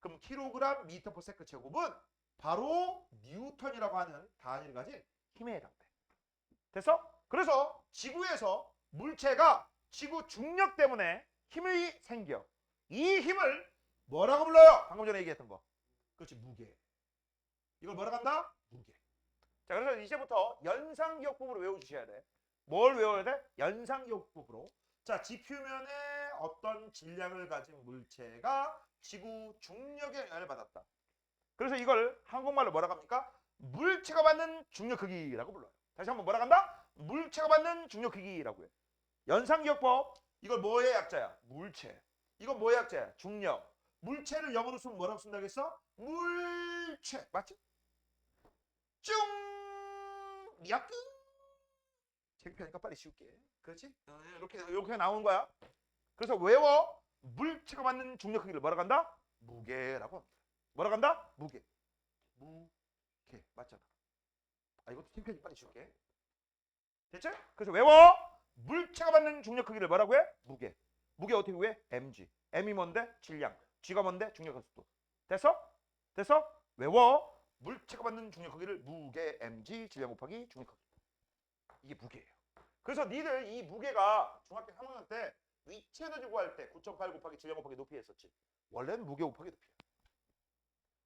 그럼 킬로그램 미터 퍼 세컨드 제곱은 바로 뉴턴이라고 하는 단위를 가진 힘에 해당돼. 됐어? 그래서 지구에서 물체가 지구 중력 때문에 힘이 생겨. 이 힘을 뭐라고 불러요? 방금 전에 얘기했던 거. 그렇지, 무게. 이걸 뭐라고 한다? 무게. 자, 그래서 이제부터 연상기억법으로 외워주셔야 돼. 뭘 외워야 돼? 연상기억법으로. 자, 지표면에 어떤 질량을 가진 물체가 지구 중력에 영향을 받았다. 그래서 이걸 한국말로 뭐라고 합니까? 물체가 받는 중력 크기라고 불러요. 다시 한번 뭐라고 한다? 물체가 받는 중력 크기라고 해. 연상기억법. 이걸 뭐의 약자야? 물체. 이건 뭐의 약자야? 중력. 물체를 영어로 쓰면 뭐라고 쓴다고 했어? 물체. 맞지? 중력. 창피하니까 빨리 씌울게. 그렇지? 이렇게 나오는 거야. 그래서 외워. 물체가 받는 중력 크기를 뭐라고 한다? 무게라고 합니다. 뭐라고 한다? 무게. 무게. 맞잖아. 아, 이것도 창피하니까 빨리 씌울게. 됐지? 그래서 외워. 물체가 받는 중력 크기를 뭐라고 해? 무게. 무게 어떻게 구해? mg. m이 뭔데? 질량. g가 뭔데? 중력가스도. 됐어? 됐어? 외워. 물체가 받는 중력 크기를 무게 mg 질량 곱하기 중력 크기. 이게 무게예요. 그래서 니들 이 무게가 중학교 3학년 때 위치 에너지 구할 때 9.8 곱하기 질량 곱하기 높이 했었지. 원래는 무게 곱하기 높이야.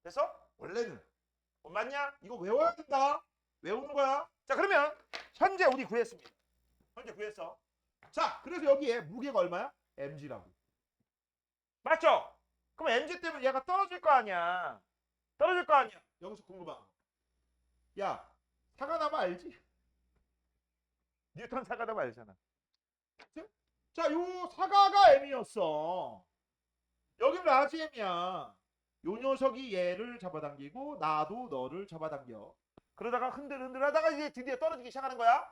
됐어? 원래는. 맞냐? 이거 외워야 된다. 외우는 거야. 자, 그러면 현재 우리 구했습니다. 현재 구했어. 자, 그래서 여기에 무게가 얼마야? mg라고. 맞죠? 그럼 mg 때문에 얘가 떨어질 거 아니야. 떨어질 거 아니야. 여기서 궁금한 거. 야, 사과나무 알지? 뉴턴 사과다 말잖아. 자, 요 사과가 m이었어. 여기는 라지 m이야. 요 녀석이 얘를 잡아당기고 나도 너를 잡아당겨. 그러다가 흔들흔들 하다가 이제 드디어 떨어지기 시작하는 거야.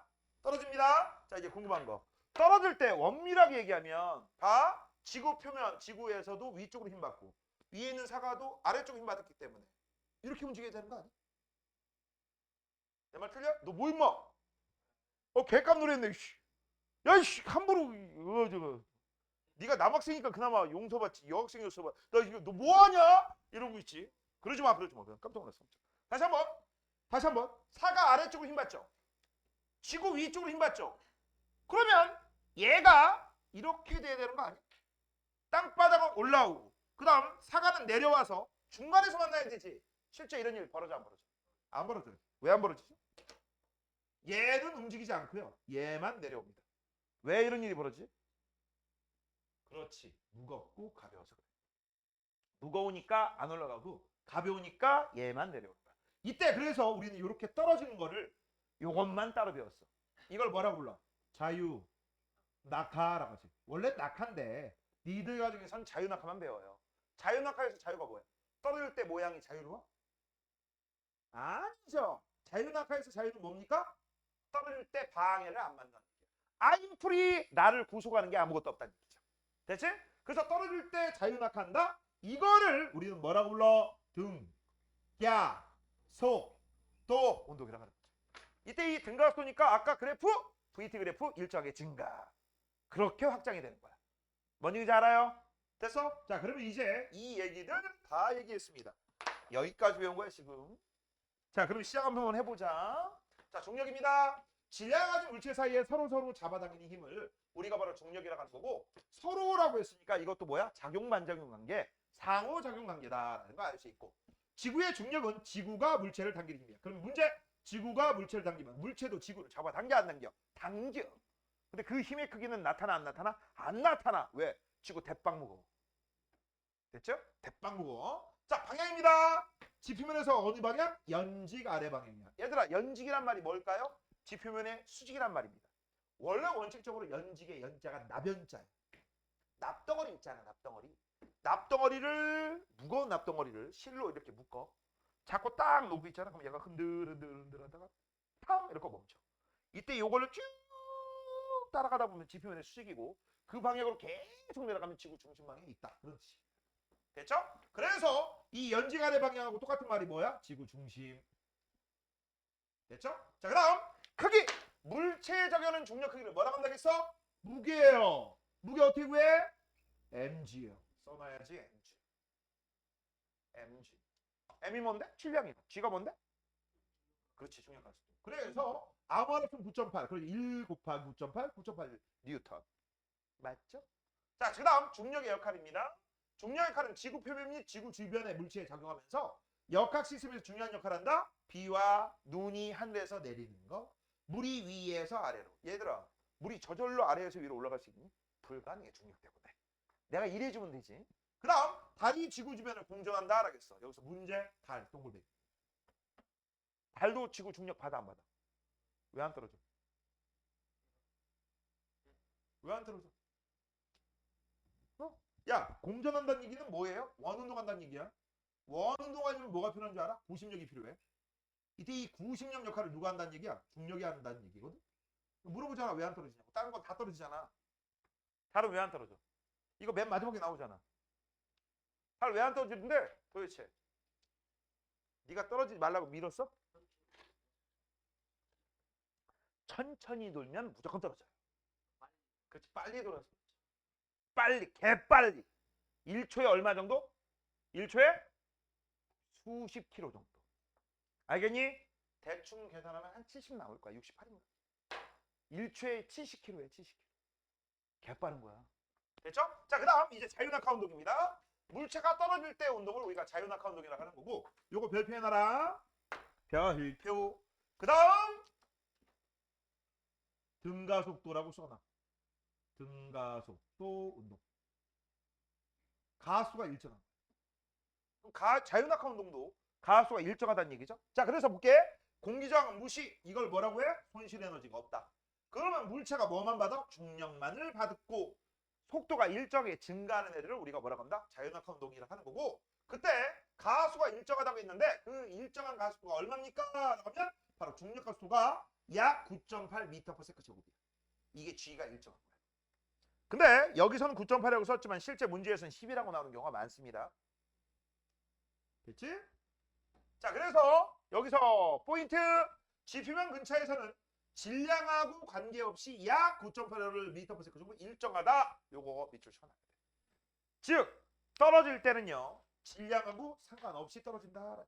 떨어집니다. 자, 이제 궁금한 거. 떨어질 때 원밀하게 얘기하면 다 지구 표면, 지구에서도 위쪽으로 힘받고 위에 있는 사과도 아래쪽으로 힘받았기 때문에 이렇게 움직여야 되는 거 아니야? 내 말 틀려? 너 뭐 임마? 개값 노랬네. 야, 이씨, 함부로 저거. 네가 남학생이니까 그나마 용서받지. 여학생이었어 봐. 너 뭐하냐? 이러고 있지. 그러지 마, 그러지 마. 그냥 깜짝 놀랐어. 다시 한번. 사과 아래쪽으로 힘받죠. 지구 위쪽으로 힘받죠. 그러면 얘가 이렇게 돼야 되는 거 아니야? 땅바닥은 올라오고 그 다음 사과는 내려와서 중간에서 만나야 되지. 실제 이런 일 벌어져 안 벌어져? 안 벌어져. 왜 안 벌어지지? 얘는 움직이지 않고요. 얘만 내려옵니다. 왜 이런 일이 벌어지지? 그렇지. 무겁고 가벼워서 그래. 무거우니까 안 올라가고 가벼우니까 얘만 내려온다. 이때 그래서 우리는 이렇게 떨어지는 거를 요것만 따로 배웠어. 이걸 뭐라고 불러? 자유, 낙하라고 하지. 원래 낙하인데 니들 중에선 자유낙하만 배워요. 자유낙하에서 자유가 뭐야? 떨어질 때 모양이 자유로워? 아니죠. 자유낙하에서 자유는 뭡니까? 떨어질 때 방해를 안 받는다는 얘기야. I'm free, 나를 구속하는 게 아무것도 없다는 얘기죠. 됐지? 그래서 떨어질 때 자유낙하한다? 이거를 우리는 뭐라고 불러? 등, 야, 속, 또 온도계라고 하는 거죠. 이때 이 등가 쏘니까 아까 그래프, VT 그래프 일정하게 증가. 그렇게 확장이 되는 거야. 뭔 얘기인지 알아요? 됐어? 자, 그러면 이제 이 얘기들 다 얘기했습니다. 여기까지 배운 거야 지금. 자, 그럼 시작 한번 해보자. 자, 중력입니다. 질량 가진 물체 사이에 서로 잡아당기는 힘을 우리가 바로 중력이라고 하는 거고, 서로라고 했으니까 이것도 뭐야? 작용 반작용 관계, 상호작용 관계다라는 거 알 수 있고, 지구의 중력은 지구가 물체를 당기는 힘이야. 그럼 문제, 지구가 물체를 당기면 물체도 지구를 잡아당겨 안 당겨? 당겨. 근데 그 힘의 크기는 나타나 안 나타나? 안 나타나. 왜? 지구 대빵 무거워. 됐죠? 대빵 무거워. 자, 방향입니다. 지표면에서 어느 방향? 연직 아래 방향이야. 얘들아, 연직이란 말이 뭘까요? 지표면의 수직이란 말입니다. 원래 원칙적으로 연직의 연자가 나변자야. 납덩어리 있잖아, 납덩어리. 납덩어리를, 무거운 납덩어리를 실로 이렇게 묶어. 잡고 딱 놓고 있잖아. 그럼 얘가 흔들 하다가 팡 이렇게 멈춰. 이때 요걸로 쭉 따라가다 보면 지표면의 수직이고 그 방향으로 계속 내려가면 지구 중심 방향이 있다. 그렇지. 됐죠? 그래서 이 연직 아래 방향하고 똑같은 말이 뭐야? 지구 중심. 됐죠? 자, 그다음 크기. 물체에 적용하는 중력 크기를 뭐라고 한다겠어? 무게예요. 무게 어떻게 구해? mg예요. 써놔야지 mg. mg. m이 뭔데? 질량이다. g가 뭔데? 그렇지, 중력 가속도. 그래서 아무 없으면 9.8. 그래서 1 곱하기 9.8, 9.8 뉴턴. 맞죠? 자, 그다음 중력의 역할입니다. 중력의 역할은 지구 표면 및 지구 주변의 물체에 작용하면서 역학 시스템에서 중요한 역할을 한다. 비와 눈이 하늘에서 내리는 거. 물이 위에서 아래로. 얘들아, 물이 저절로 아래에서 위로 올라갈 수 있니? 불가능해, 중력 때문에. 내가 이래주면 되지. 그 다음 달이 지구 주변을 공전한다 하라겠어. 여기서 문제. 달 동글뱅이. 달도 지구 중력 받아 안 받아? 왜 안 떨어져? 왜 안 떨어져? 야, 공전한다는 얘기는 뭐예요? 원운동한다는 얘기야. 원운동하려면 뭐가 필요한 줄 알아? 구심력이 필요해. 이때 이 구심력 역할을 누가 한다는 얘기야? 중력이 한다는 얘기거든. 물어보잖아. 왜 안 떨어지냐고. 다른 건 다 떨어지잖아. 달은 왜 안 떨어져? 이거 맨 마지막에 나오잖아. 달 왜 안 떨어지는데 도대체? 네가 떨어지지 말라고 밀었어? 천천히 돌면 무조건 떨어져요. 그렇지, 빨리 돌아서. 빨리, 개빨리. 1초에 얼마 정도? 1초에 수십 킬로 정도. 알겠니? 대충 계산하면 한 70 나올 거야. 68이면. 1초에 70km에 70km. 개빠른 거야. 됐죠? 자, 그 다음 이제 자유낙하 운동입니다. 물체가 떨어질 때 운동을 우리가 자유낙하 운동이라고 하는 거고, 요거 별표 해놔라. 별표. 그 다음 등가속도라고 써놔. 등가속도 운동. 가수가 일정한 거야. 자유낙하 운동도 가수가 일정하다는 얘기죠. 자, 그래서 볼게. 공기저항은 무시. 이걸 뭐라고 해? 손실 에너지가 없다. 그러면 물체가 뭐만 받아? 중력만을 받고 속도가 일정하게 증가하는 애들을 우리가 뭐라고 한다? 자유낙하 운동이라고 하는 거고, 그때 가수가 일정하다고 했는데 그 일정한 가수가 얼마입니까? 라고 하면 바로 중력 가속도가 약 9.8m/s 제곱이야. 이게 G가 일정한 거야. 근데 여기서는 9.8이라고 썼지만 실제 문제에서는 10이라고 나오는 경우가 많습니다. 됐지? 자, 그래서 여기서 포인트. 지표면 근처에서는 질량하고 관계없이 약 9.8m/s 정도 일정하다. 요거 밑줄 쳐놔야 돼. 즉 떨어질 때는요, 질량하고 상관없이 떨어진다.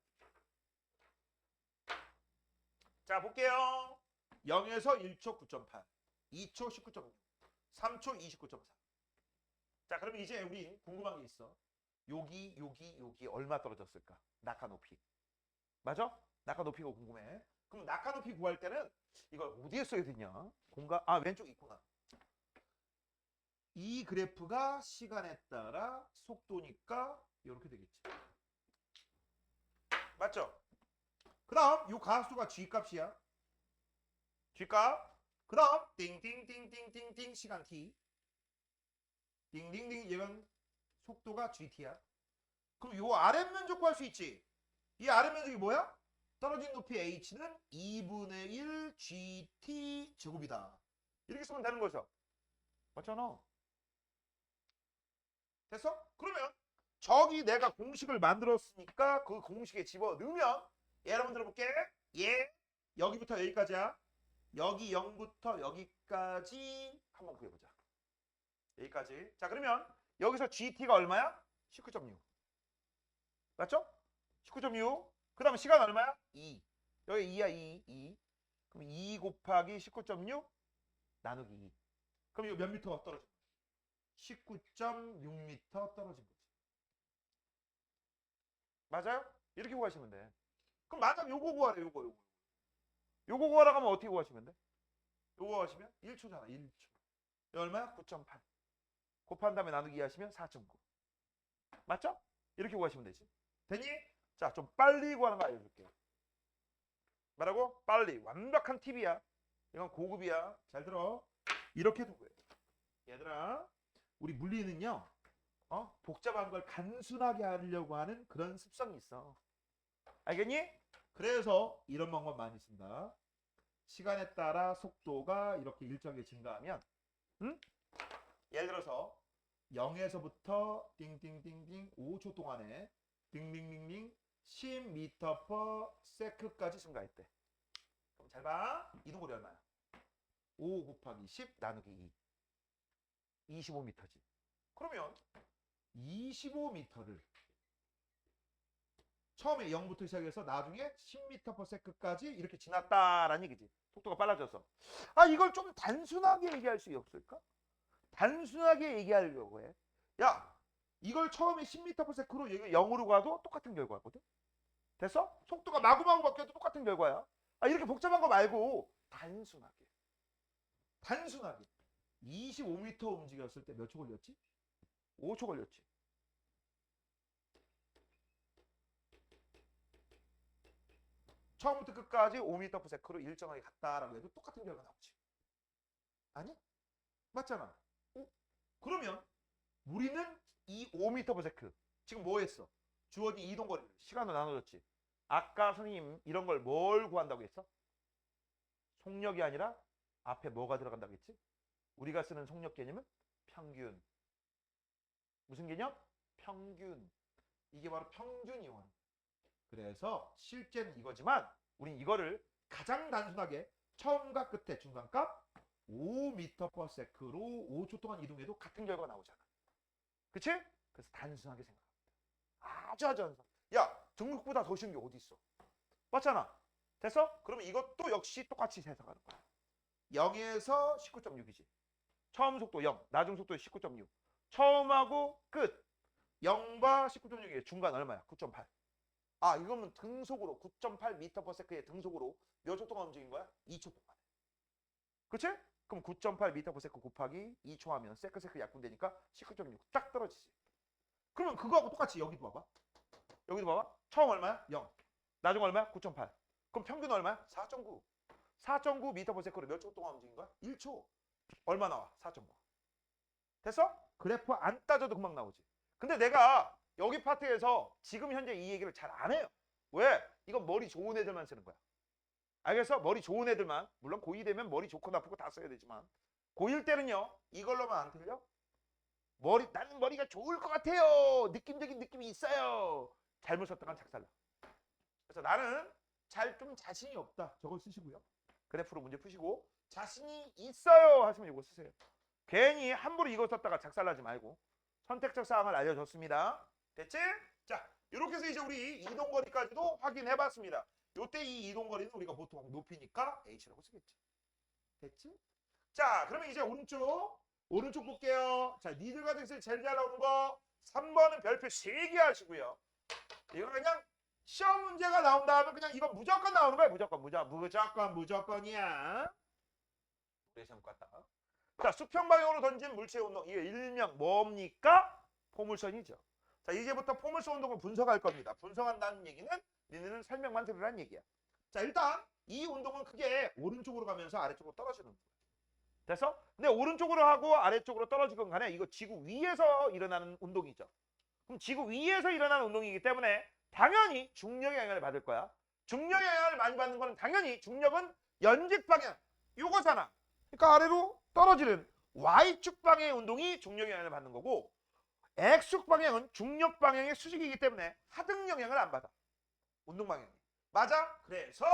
자, 볼게요. 0에서 1초 9.8, 2초 19.6, 3초 29.4. 자, 그럼 이제 우리 궁금한 게 있어. 여기 얼마 떨어졌을까? 낙하 높이. 맞아? 낙하 높이가 궁금해. 그럼 낙하 높이 구할 때는 이걸 어디에 써야 되냐? 왼쪽 있구나. 이 그래프가 시간에 따라 속도니까 이렇게 되겠지. 맞죠? 그 다음 이 가수가 G값이야. G값. 그 다음 띵띵띵띵띵띵 시간 T. 띵띵띵 얘는 속도가 GT야. 그럼 이 아랫면적 구할 수 있지. 이 아랫면적이 뭐야? 떨어진 높이 h는 2분의 1 gt 제곱이다. 이렇게 쓰면 되는 거죠. 맞잖아. 됐어? 그러면 저기 내가 공식을 만들었으니까 그 공식에 집어넣으면 여러분들 볼게. 여기부터 여기까지야. 여기 0부터 여기까지 한번 구해보자. 여기까지. 자, 그러면 여기서 gt가 얼마야? 19.6. 맞죠? 19.6. 그 다음에 시간 얼마야? 2. 여기 2야, 2. 그럼 2 곱하기 19.6 나누기 2. 그럼 이거 몇 미터 떨어진 거야? 19.6m 떨어진 거지. 맞아요? 이렇게 구하시면 돼. 그럼 만약 요거 구하래, 요거 구하라고 하면 어떻게 구하시면 돼? 요거 하시면 1초잖아, 1초. 이거 얼마야? 9.8. 곱한 다음에 나누기 2 하시면 4.9. 맞죠? 이렇게 구하시면 되지. 되니? 자, 좀 빨리 구하는 거 알려줄게. 뭐라고? 빨리. 완벽한 팁이야. 이건 고급이야. 잘 들어. 이렇게 두고해. 얘들아, 우리 물리는요. 복잡한 걸 단순하게 하려고 하는 그런 습성이 있어. 알겠니? 그래서 이런 방법 많이 쓴다. 시간에 따라 속도가 이렇게 일정하게 증가하면 예를 들어서 0에서부터 띵띵띵띵 5초 동안에 띵띵띵띵 10m/s까지 증가했대. 그럼 잘 봐. 이동거리 얼마야? 5 곱하기 10 나누기 2. 25m지. 그러면 25m를 처음에 0부터 시작해서 나중에 10m/s까지 이렇게 지났다라는 얘기지. 속도가 빨라져서. 이걸 좀 단순하게 얘기할 수 없을까? 단순하게 얘기하려고 해. 야, 이걸 처음에 10m/s로 0으로 가도 똑같은 결과거든. 됐어? 속도가 마구마구 바뀌어도 똑같은 결과야. 이렇게 복잡한 거 말고 단순하게. 25m 움직였을 때 몇 초 걸렸지? 5초 걸렸지. 처음부터 끝까지 5m/s로 일정하게 갔다라고 해도 똑같은 결과 나오지. 아니? 맞잖아. 그러면 우리는 이 5m/s 지금 뭐 했어? 주어진 이동거리를. 시간으로 나눠줬지. 아까 선생님 이런 걸 뭘 구한다고 했어? 속력이 아니라 앞에 뭐가 들어간다고 했지? 우리가 쓰는 속력 개념은 평균. 무슨 개념? 평균. 이게 바로 평균 이원. 그래서 실제는 이거지만 우린 이거를 가장 단순하게 처음과 끝에 중간값 5m/s로 5초 동안 이동해도 같은 결과가 나오잖아. 그치? 그래서 단순하게 생각합니다. 아주 단순. 야, 등록보다 더 쉬운 게 어디 있어? 맞잖아. 됐어? 그러면 이것도 역시 똑같이 해석하는 거야. 0에서 19.6이지. 처음 속도 0, 나중 속도 19.6. 처음하고 끝 0과 19.6의 중간 얼마야? 9.8. 이거는 등속으로 9.8m/s의 등속으로 몇 초 동안 움직인 거야? 2초 동안. 그치? 그럼 9.8m/s 곱하기 2초 하면 세크 약분되니까 19.6 딱 떨어지지. 그러면 그거하고 똑같이 여기도 봐봐. 여기도 봐봐. 처음 얼마야? 0. 나중 얼마야? 9.8. 그럼 평균 얼마야? 4.9. 4.9m/s로 몇 초 동안 움직인 거야? 1초. 얼마 나와? 4.9. 됐어? 그래프 안 따져도 금방 나오지. 근데 내가 여기 파트에서 지금 현재 이 얘기를 잘 안 해요. 왜? 이건 머리 좋은 애들만 쓰는 거야. 알겠어? 머리 좋은 애들만. 물론 고2 되면 머리 좋고 나쁘고 다 써야 되지만 고1 때는요. 이걸로만 안 틀려? 나는 머리가 좋을 것 같아요. 느낌적인 느낌이 있어요. 잘못 썼다간 작살나. 그래서 나는 좀 자신이 없다. 저걸 쓰시고요. 그래프로 문제 푸시고 자신이 있어요 하시면 이거 쓰세요. 괜히 함부로 이거 썼다가 작살나지 말고 선택적 사항을 알려줬습니다. 됐지? 자, 이렇게 해서 이제 우리 이동거리까지도 확인해봤습니다. 요때 이 이동거리는 우리가 보통 높이니까 h라고 쓰겠지. 됐지? 자, 그러면 이제 오른쪽 볼게요. 자, 니들 같은 게 제일 잘 나오는 거 3번은 별표 3개 하시고요. 이거 그냥 시험 문제가 나온다 하면 그냥 이건 무조건 나오는 거야. 무조건이야. 우리 시험 같다. 자, 수평 방향으로 던진 물체의 운동. 이게 일명 뭡니까? 포물선이죠. 자, 이제부터 포물선 운동을 분석할 겁니다. 분석한다는 얘기는 니네는 설명만 들으라는 얘기야. 자, 일단 이 운동은 크게 오른쪽으로 가면서 아래쪽으로 떨어지는 거야. 됐어? 근데 오른쪽으로 하고 아래쪽으로 떨어지건 간에 이거 지구 위에서 일어나는 운동이죠. 그럼 지구 위에서 일어나는 운동이기 때문에 당연히 중력의 영향을 받을 거야. 중력의 영향을 많이 받는 거는 당연히 중력은 연직 방향. 요거잖아. 그러니까 아래로 떨어지는 Y축 방향의 운동이 중력의 영향을 받는 거고 X축 방향은 중력 방향의 수직이기 때문에 하등 영향을 안 받아. 운동 방향이. 맞아? 그래서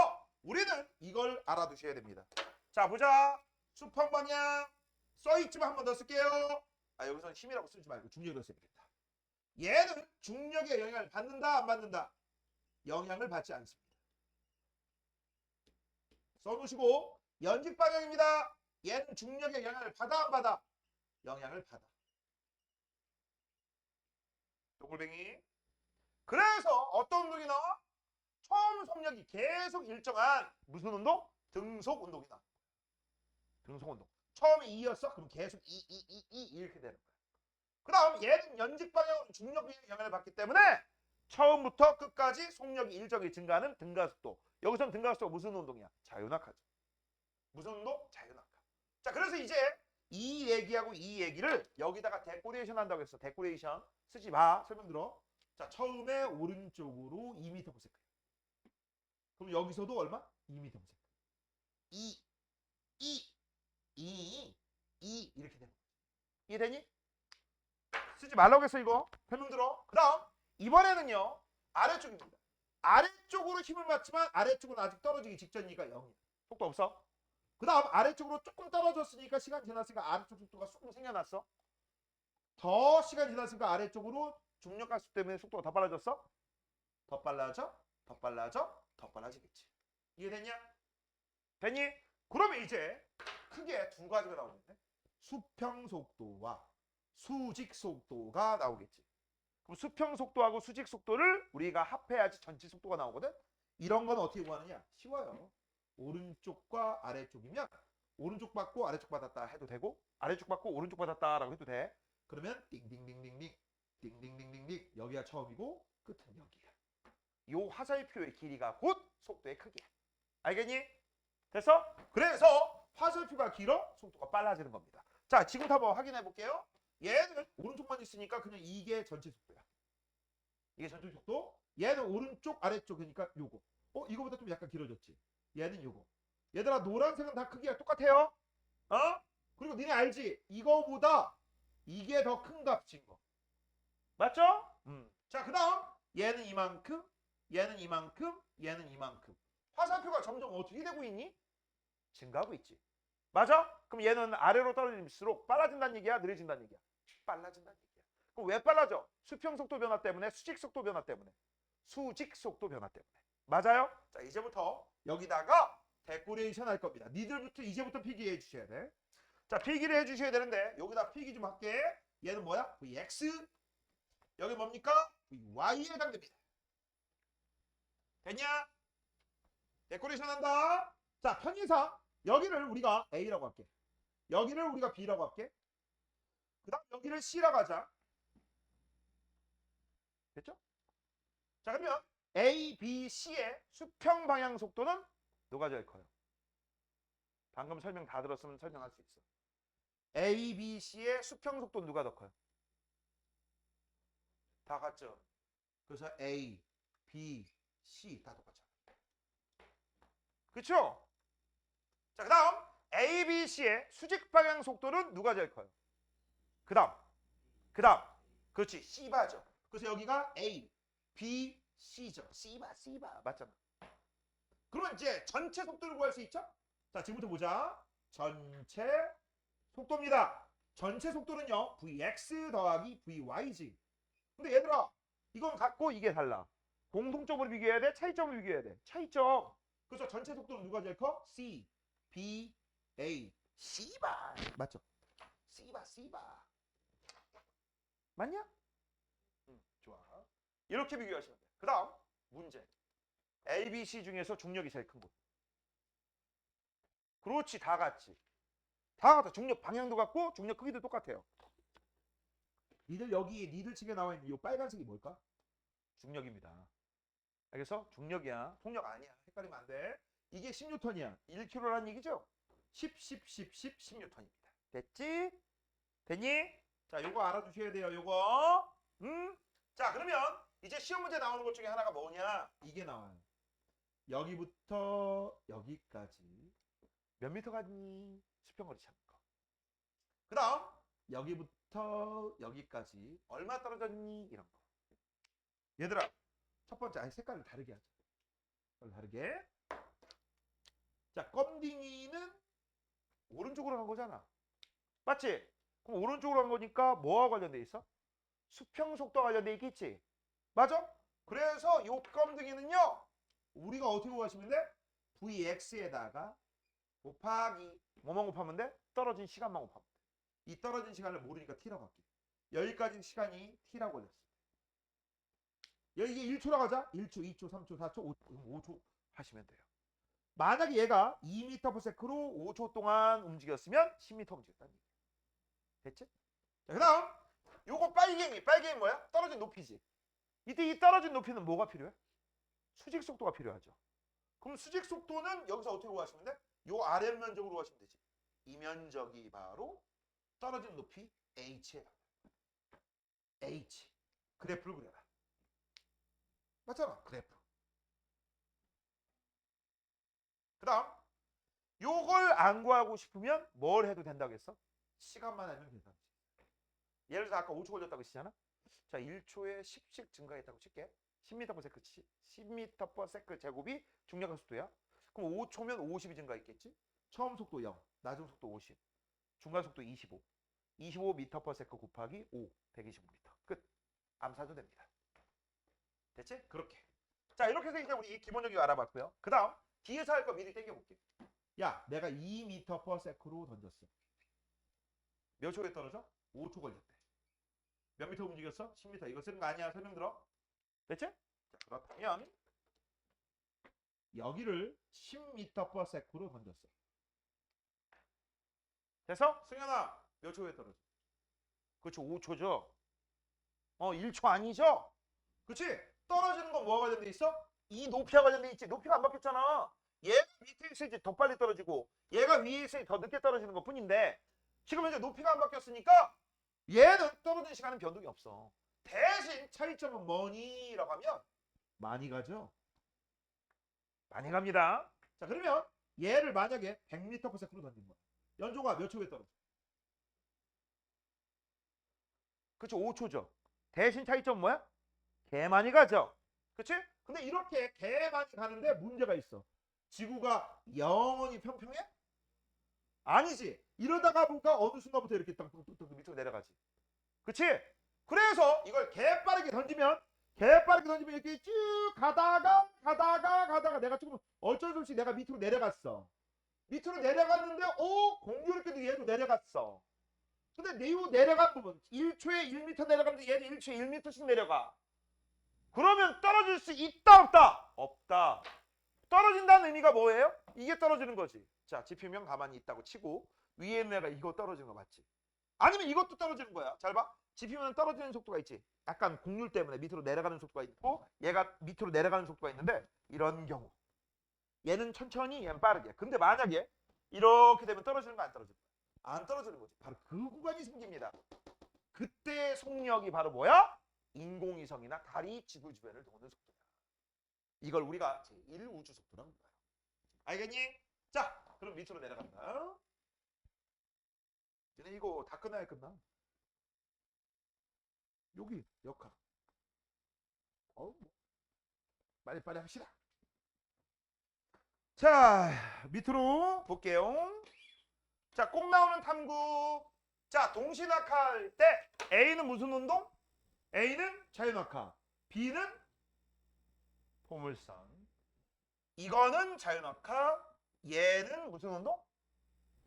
우리는 이걸 알아두셔야 됩니다. 자, 보자. 수평 방향 써있지만 한 번 더 쓸게요. 여기서는 힘이라고 쓰지 말고 중력으로 써야 되겠다. 얘는 중력의 영향을 받는다 안 받는다? 영향을 받지 않습니다. 써놓으시고 연직 방향입니다. 얘는 중력의 영향을 받아 안 받아? 영향을 받아. 동글뱅이. 그래서 어떤 운동이 나와? 처음 속력이 계속 일정한 무슨 운동? 등속 운동이 나와. 등속 운동. 처음에 2였어? 그럼 계속 2 이렇게 되는 거야. 그 다음 얘는 연직 방향으로 중력의 영향을 받기 때문에 처음부터 끝까지 속력이 일정히 증가하는 등가속도. 여기서는 등가속도가 무슨 운동이야? 자유낙하죠. 무슨 운동? 자유낙하. 자, 그래서 이제 이 얘기하고 이 얘기를 여기다가 데코레이션 한다고 했어. 데코레이션 쓰지 마. 설명 들어. 자, 처음에 오른쪽으로 2m/s. 그럼 여기서도 얼마? 2m/s. 2 이렇게 되는 거야. 이해되니? 쓰지 말라고 했어 이거. 설명 들어. 그다음 이번에는요. 아래쪽입니다. 아래쪽으로 힘을 받지만 아래쪽은 아직 떨어지기 직전이니까 0이야. 속도 없어. 그 다음 아래쪽으로 조금 떨어졌으니까 시간 지났으니까 아래쪽 속도가 조금 생겨났어. 더 시간 지났으니까 아래쪽으로 중력가속 때문에 속도가 더 빨라졌어. 더 빨라져, 더 빨라져, 더 빨라지겠지. 이해됐냐? 됐니? 그러면 이제 크게 두 가지가 나오는데 수평 속도와 수직 속도가 나오겠지. 그럼 수평 속도하고 수직 속도를 우리가 합해야지 전체 속도가 나오거든. 이런 건 어떻게 구하느냐? 쉬워요. 오른쪽과 아래쪽이면 오른쪽 받고 아래쪽 받았다 해도 되고 아래쪽 받고 오른쪽 받았다라고 해도 돼. 그러면 띵띵띵띵띵 띵띵띵띵띵 여기가 처음이고 끝은 여기야. 요 화살표의 길이가 곧 속도의 크기야. 알겠니? 됐어? 그래서 화살표가 길어 속도가 빨라지는 겁니다. 자, 지금부터 한번 확인해 볼게요. 얘는 오른쪽만 있으니까 그냥 이게 전체 속도야. 이게 전체 속도. 얘는 오른쪽 아래쪽이니까 요거. 이거보다 좀 약간 길어졌지. 얘는 요거. 얘들아 노란색은 다 크기가 똑같아요. 그리고 니네 알지? 이거보다 이게 더 큰 값인 거. 맞죠? 자, 그 다음 얘는 이만큼, 얘는 이만큼, 얘는 이만큼. 화살표가 점점 어떻게 되고 있니? 증가하고 있지. 맞아? 그럼 얘는 아래로 떨어질수록 빨라진다는 얘기야? 느려진다는 얘기야? 빨라진다는 얘기야. 그럼 왜 빨라져? 수평 속도 변화 때문에, 수직 속도 변화 때문에. 수직 속도 변화 때문에. 맞아요? 자, 이제부터 여기다가 데코레이션 할 겁니다. 니들부터 이제부터 필기해 주셔야 돼. 자, 필기를 해 주셔야 되는데 여기다 필기 좀 할게. 얘는 뭐야? Vx. 여기 뭡니까? Vy에 해당됩니다. 됐냐? 데코레이션 한다. 자, 편의상 여기를 우리가 A라고 할게. 여기를 우리가 B라고 할게. 그 다음 여기를 C라고 하자. 됐죠? 자, 그러면 A, B, C의 수평 방향 속도는 누가 제일 커요? 방금 설명 다 들었으면 설명할 수 있어. A, B, C의 수평 속도는 누가 더 커요? 다 같죠? 그래서 A, B, C 다 똑같잖아. 그렇죠? 자, 그 다음 A, B, C의 수직 방향 속도는 누가 제일 커요? 그 다음 그렇지, C바죠. 그래서 여기가 A, B, C죠. C바 맞잖아. 그러면 이제 전체 속도를 구할 수 있죠? 자, 지금부터 보자. 전체 속도입니다. 전체 속도는요 Vx 더하기 Vy지. 근데 얘들아 이건 같고 이게 달라. 공통점으로 비교해야 돼? 차이점으로 비교해야 돼? 차이점. 그래서 전체 속도는 누가 제일 커? C, B, A, C바. 맞죠? C바. 맞냐? 좋아. 이렇게 비교하시면 돼. 그 다음 문제. A, B, C 중에서 중력이 제일 큰 곳. 그렇지, 다 같지. 다 같아. 중력 방향도 같고 중력 크기도 똑같아요. 니들 측에 나와 있는 이 빨간색이 뭘까? 중력입니다. 알겠어? 중력이야. 통력 아니야. 헷갈리면 안 돼. 이게 10N이야. 1kg라는 얘기죠? 10N입니다. 됐지? 됐니? 자, 요거 알아두셔야 돼요. 요거. 자, 그러면 이제 시험 문제 나오는 것 중에 하나가 뭐냐? 이게 나와요. 여기부터 여기까지 몇 미터 가니? 수평거리 찾는 거. 그 다음 여기부터 여기까지 얼마 떨어졌니? 이런 거. 얘들아, 첫 번째 아니 색깔을 다르게 하자. 색깔 다르게. 자, 껌딩이는 오른쪽으로 간 거잖아. 맞지? 그럼 오른쪽으로 간 거니까 뭐와 관련돼 있어? 수평 속도와 관련돼 있겠지? 맞아? 그래서 요 껌등이는요 우리가 어떻게 구하시면 돼? Vx에다가 곱하기 뭐만 곱하면 돼? 떨어진 시간만 곱하면 돼. 이 떨어진 시간을 모르니까 t라고 할게. 여기까지 시간이 t라고 걸렸어. 여기 이게 1초라고 하자. 1초, 2초, 3초, 4초, 5초 하시면 돼요. 만약에 얘가 2m/s로 5초 동안 움직였으면 10m 움직였다는 얘기야. 됐지? 자, 그 다음 요거 빨갱이 뭐야? 떨어진 높이지. 이때 이 떨어진 높이는 뭐가 필요해? 수직 속도가 필요하죠. 그럼 수직 속도는 여기서 어떻게 구하시면 돼? 요 아랫 면적으로 구하시면 되지. 이 면적이 바로 떨어지는 높이 h에 h 그래프를 그려라. 맞잖아, 그래프. 그 다음 요걸 안 구하고 싶으면 뭘 해도 된다고 했어? 시간만 알면 된다. 예를 들어서 아까 5초 걸렸다고 했잖아. 자, 1초에 10씩 증가했다고 칠게. 10m/s 10m/s 제곱이 중력의 속도야. 그럼 5초면 50이 증가했겠지? 처음 속도 0, 나중 속도 50, 중간 속도 25. 25m/s 곱하기 5, 125m. 끝. 암사도 됩니다. 됐지? 그렇게. 자, 이렇게 해서 이제 우리 이 기본 정리 알아봤고요. 그 다음 뒤에서 할 거 미리 땡겨볼게. 야, 내가 2m/s로 던졌어. 몇 초에 떨어져? 5초 걸렸대. 몇 미터 움직였어? 10m. 이거 쓰는 거 아니야? 설명 들어. 됐지? 자, 그렇다면 여기를 10m/s로 던졌어. 됐어? 승현아, 몇 초에 떨어져? 그렇죠. 5초죠. 1초 아니죠? 그렇지? 떨어지는 건 뭐가 관련돼 있어? 이 높이와 관련돼 있지. 높이가 안 바뀌었잖아. 얘가 밑에 있어야지 더 빨리 떨어지고 얘가 위에 있어야지 더 늦게 떨어지는 것 뿐인데 지금 현재 높이가 안 바뀌었으니까 얘는 떨어지는 시간은 변동이 없어. 대신 차이점은 뭐니라고 하면 많이 가죠. 많이 갑니다. 자, 그러면 얘를 만약에 100m/s로 던진 거야. 연조가 몇 초에 떨어져? 그렇죠. 5초죠. 대신 차이점 뭐야? 개 많이 가죠. 그렇지? 근데 이렇게 개 많이 가는데 문제가 있어. 지구가 영원히 평평해? 아니지. 이러다가 보니까 어느 순간부터 이렇게 뚝뚝뚝 밑으로 내려가지. 그렇지? 그래서 이걸 개 빠르게 던지면 이렇게 쭉 가다가 내가 조금 어쩔 수 없이 내가 밑으로 내려갔어. 밑으로 내려갔는데 공교롭게도 얘도 내려갔어. 근데 내요 내려간 부분 1초에 1m 내려가는데 얘는 1초에 1m씩 내려가. 그러면 떨어질 수 있다 없다? 없다. 떨어진다는 의미가 뭐예요? 이게 떨어지는 거지. 자, 지표면 가만히 있다고 치고 위에 있는 애가 이거 떨어지는 거 맞지? 아니면 이것도 떨어지는 거야. 잘 봐. 지표면 떨어지는 속도가 있지. 약간 곡률 때문에 밑으로 내려가는 속도가 있고 얘가 밑으로 내려가는 속도가 있는데 이런 경우 얘는 천천히 얘는 빠르게. 근데 만약에 이렇게 되면 떨어지는 거 안 떨어지는 거야? 안 떨어지는 거지. 바로 그 구간이 생깁니다. 그때 속력이 바로 뭐야? 인공위성이나 달이 지구 주변을 도는 속도야. 이걸 우리가 제1우주 속도라고 불러요. 알겠니? 자, 그럼 밑으로 내려간다. 얘네 이거 다 끝나야 끝나. 여기 역학. 빨리빨리 합시다. 자, 밑으로 볼게요. 자, 꼭 나오는 탐구. 자, 동시낙하할 때 A는 무슨 운동? A는 자연낙하, B는 포물선. 이거는 자연낙하. 얘는 무슨 운동?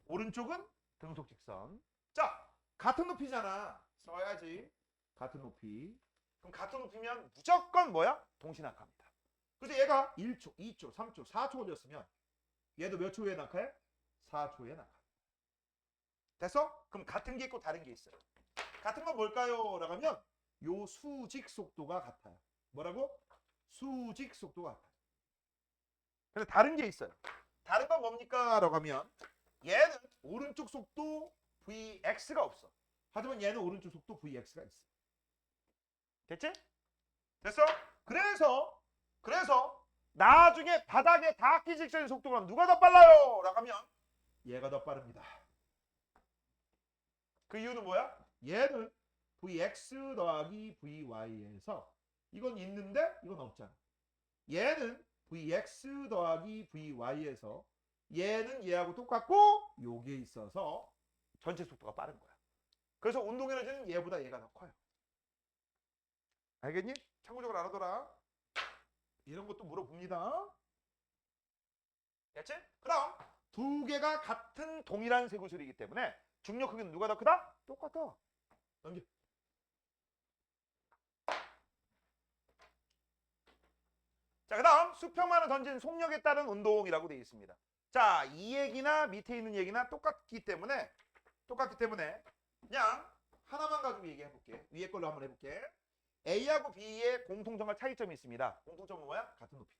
오른쪽은 등속직선. 자, 같은 높이잖아. 써야지. 같은 높이. 그럼 같은 높이면 무조건 뭐야? 동시낙하입니다. 그래서 얘가 1초, 2초, 3초, 4초 걸렸으면 얘도 몇 초에 낙하해? 4초에 낙하. 됐어? 그럼 같은 게 있고 다른 게 있어요. 같은 건 뭘까요? 라고 하면 요 수직 속도가 같아요. 뭐라고? 수직 속도가 같아요. 근데 다른 게 있어요. 다른 건 뭡니까? 라고 하면 얘는 오른쪽 속도 VX가 없어. 하지만 얘는 오른쪽 속도 VX가 있어. 됐지? 됐어? 그래서 나중에 바닥에 닿기 직전의 속도가 누가 더 빨라요? 라고 하면 얘가 더 빠릅니다. 그 이유는 뭐야? 얘는 VX 더하기 VY에서 이건 있는데 이건 없잖아. 얘는 VX 더하기 VY에서 얘는 얘하고 똑같고 요게 있어서 전체 속도가 빠른 거야. 그래서 운동 에너지는 얘보다 얘가 더 커요. 알겠니? 참고적으로 알아둬라. 이런 것도 물어봅니다. 됐지? 그럼 두 개가 같은 동일한 세구슬이기 때문에 중력 크기는 누가 더 크다? 똑같아. 넘겨. 자, 그 다음 수평만을 던진 속력에 따른 운동이라고 되어 있습니다. 자, 이 얘기나 밑에 있는 얘기나 똑같기 때문에 그냥 하나만 가지고 얘기해볼게. 위에 걸로 한번 해볼게. A하고 B의 공통점과 차이점이 있습니다. 공통점은 뭐야? 같은 높이.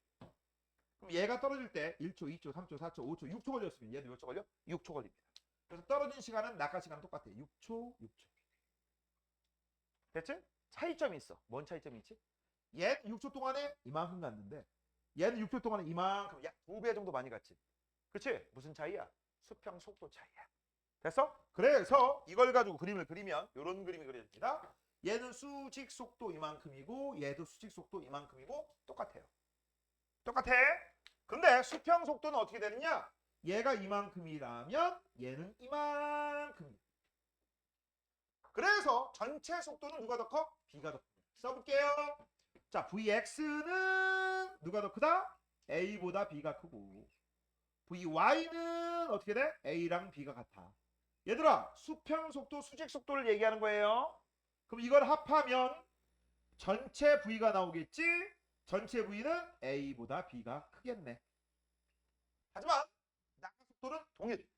그럼 얘가 떨어질 때 1초, 2초, 3초, 4초, 5초, 6초 걸렸으면 얘도 몇 초 걸려? 6초 걸립니다. 그래서 떨어진 시간은 낙하 시간 똑같아. 6초, 6초. 됐지? 차이점이 있어. 뭔 차이점이 있지? 얘는 6초 동안에 이만큼 갔는데 얘는 6초 동안에 이만큼 약 2배 정도 많이 갔지. 그치? 무슨 차이야? 수평 속도 차이야. 됐어? 그래서 이걸 가지고 그림을 그리면 이런 그림이 그려집니다. 얘는 수직 속도 이만큼이고 얘도 수직 속도 이만큼이고 똑같아요. 똑같아. 근데 수평 속도는 어떻게 되느냐? 얘가 이만큼이라면 얘는 이만큼이야. 그래서 전체 속도는 누가 더 커? B가 더 커. 써볼게요. 자, Vx는 누가 더 크다? A보다 B가 크고 Vy는 어떻게 돼? A랑 B가 같아. 얘들아, 수평 속도, 수직 속도를 얘기하는 거예요. 그럼 이걸 합하면 전체 V가 나오겠지? 전체 V는 A보다 B가 크겠네. 하지만 낙하 속도는 동일.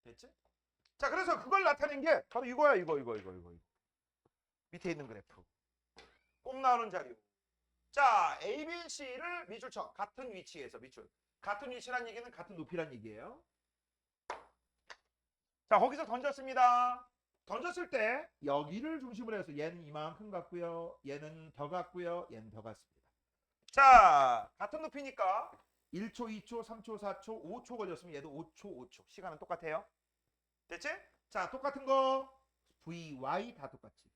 됐지? 자, 그래서 그걸 나타낸 게 바로 이거야, 이거. 밑에 있는 그래프. 꼭 나오는 자료. 자, A, B, C를 밑줄 쳐. 같은 위치에서 밑줄. 같은 위치란 얘기는 같은 높이란 얘기예요. 자, 거기서 던졌습니다. 던졌을 때 여기를 중심으로 해서 얘는 이만큼 같고요. 얘는 더 같고요. 얘는 더 같습니다. 자, 같은 높이니까 1초, 2초, 3초, 4초, 5초 걸렸으면 얘도 5초, 5초. 시간은 똑같아요. 됐지? 자, 똑같은 거 V, Y 다 똑같지.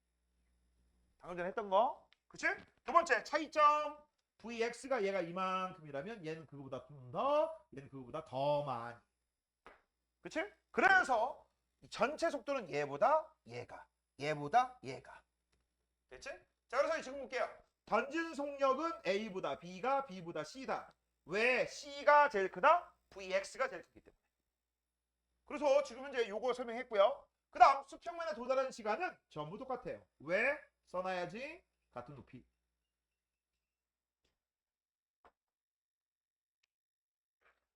방금 전에 했던 거. 그치? 두 번째 차이점. Vx가 얘가 이만큼이라면 얘는 그거보다 좀 더, 얘는 그거보다 더 많이. 그치? 그래서 이 전체 속도는 얘보다 얘가, 얘보다 얘가. 됐지? 자, 그래서 지금 볼게요. 던진 속력은 A보다 B가 B보다 C다. 왜? C가 제일 크다? Vx가 제일 크기 때문에. 그래서 지금 이제 요거 설명했고요. 그 다음 수평면에 도달하는 시간은 전부 똑같아요. 왜? 써놔야지. 같은 높이.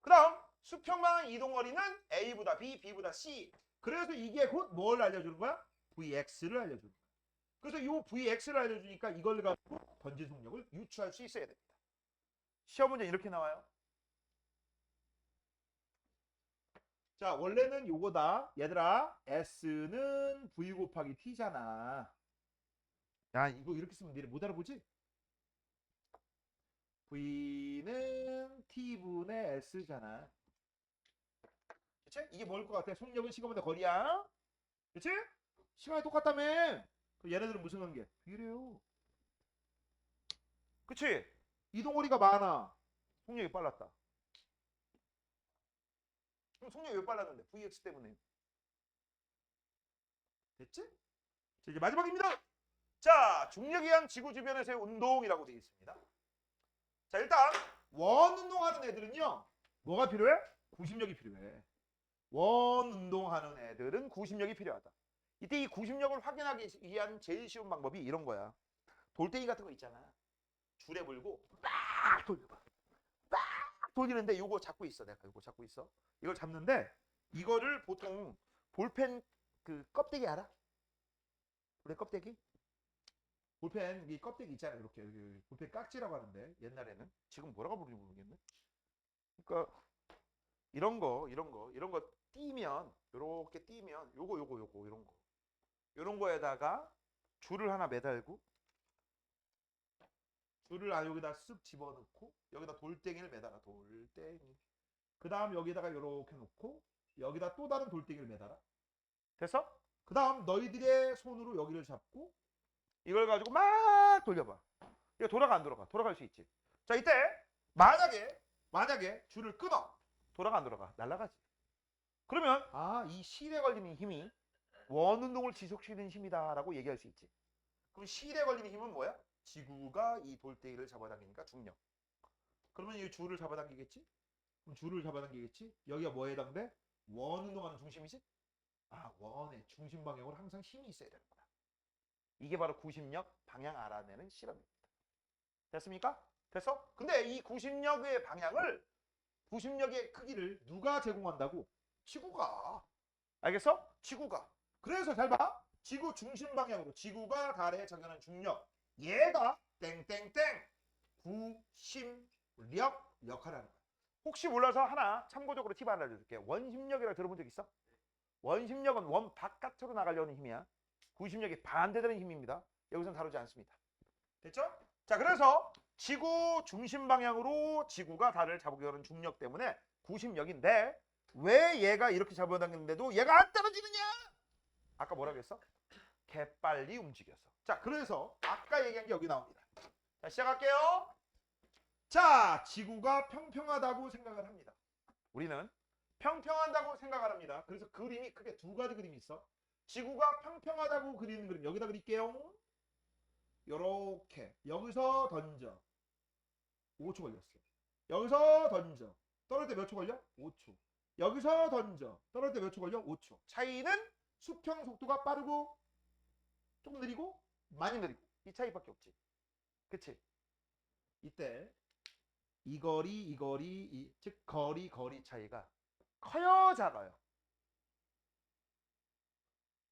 그 다음 수평방 이동거리는 A보다 B, B보다 C. 그래서 이게 곧 뭘 알려주는 거야? Vx를 알려주는 거야. 그래서 이 Vx를 알려주니까 이걸 가지고 던진 속력을 유추할 수 있어야 됩니다. 시험 문제 이렇게 나와요. 자, 원래는 요거다. 얘들아, S는 V 곱하기 T잖아. 야, 이거 이렇게 쓰면 니네 못 알아보지? V는 T분의 S잖아. 그치? 이게 뭘 것 같아? 속력은 시간보다 거리야. 그치? 시간이 똑같다며. 그럼 얘네들은 무슨 관계? 비례요. 그치? 이동거리가 많아. 속력이 빨랐다. 그럼 속력이 왜 빨랐는데? Vx 때문에. 됐지? 자, 이제 마지막입니다. 자, 중력에 의한 지구 주변에서의 운동이라고 되어 있습니다. 자, 일단 원 운동하는 애들은요. 뭐가 필요해? 구심력이 필요해. 원 운동하는 애들은 구심력이 필요하다. 이때 이 구심력을 확인하기 위한 제일 쉬운 방법이 이런 거야. 돌덩이 같은 거 있잖아. 줄에 물고 막 돌려봐. 막 돌리는데 요거 잡고 있어. 내가 요거 잡고 있어. 이걸 잡는데 이거를 보통 볼펜 그 껍데기 알아? 볼펜 껍데기? 볼펜 이 껍데기 있잖아. 이렇게 볼펜 깍지라고 하는데 옛날에는 지금 뭐라고 부르는지 모르겠네. 그러니까 이런 거 띄면 요렇게 띄면 요거 이런 거에다가 줄을 하나 매달고 줄을 여기다 쓱 집어넣고 여기다 돌덩이를 매달아. 돌덩이. 그 다음 여기다가 이렇게 놓고 여기다 또 다른 돌덩이를 매달아. 됐어? 그 다음 너희들의 손으로 여기를 잡고 이걸 가지고 막 돌려봐. 이거 돌아가 안 돌아가? 돌아갈 수 있지. 자, 이때 만약에 줄을 끊어. 돌아가 안 돌아가? 날아가지. 그러면 이 실에 걸리는 힘이 원 운동을 지속시키는 힘이다라고 얘기할 수 있지. 그럼 실에 걸리는 힘은 뭐야? 지구가 이 돌덩이를 잡아당기니까 중력. 그러면 이 줄을 잡아당기겠지? 그럼 줄을 잡아당기겠지? 여기가 뭐에 해당돼? 원 운동하는 중심이지? 원의 중심 방향으로 항상 힘이 있어야 되는 거야. 이게 바로 구심력 방향 알아내는 실험입니다. 됐습니까? 됐어? 근데 이 구심력의 방향을 구심력의 크기를 누가 제공한다고? 지구가. 알겠어? 지구가. 그래서 잘 봐. 지구 중심 방향으로 지구가 달에 적용하는 중력. 얘가 땡땡땡 구심력 역할을 하는 거야. 혹시 몰라서 하나 참고적으로 팁 하나 알려줄게. 원심력이라고 들어본 적 있어? 원심력은 원 바깥으로 나가려는 힘이야. 구심력이 반대되는 힘입니다. 여기서는 다루지 않습니다. 됐죠? 자, 그래서 지구 중심 방향으로 지구가 달을 잡으려는 중력 때문에 구심력인데 왜 얘가 이렇게 잡아당겼는데도 얘가 안 떨어지느냐? 아까 뭐라고 했어? 개빨리 움직여서. 자, 그래서 아까 얘기한 게 여기 나옵니다. 자, 시작할게요. 자, 지구가 평평하다고 생각을 합니다. 우리는 평평하다고 생각을 합니다. 그래서 그림이 크게 두 가지 그림이 있어. 지구가 평평하다고 그리는 그림 여기다 그릴게요. 요렇게 여기서 던져 5초 걸렸어. 여기서 던져 떨어질 때 몇 초 걸려? 5초. 여기서 던져 떨어질 때 몇 초 걸려? 5초. 차이는 수평 속도가 빠르고 좀 느리고 많이 느리고 이 차이밖에 없지. 그치? 이때 이 거리 즉 거리 차이가 커요, 작아요?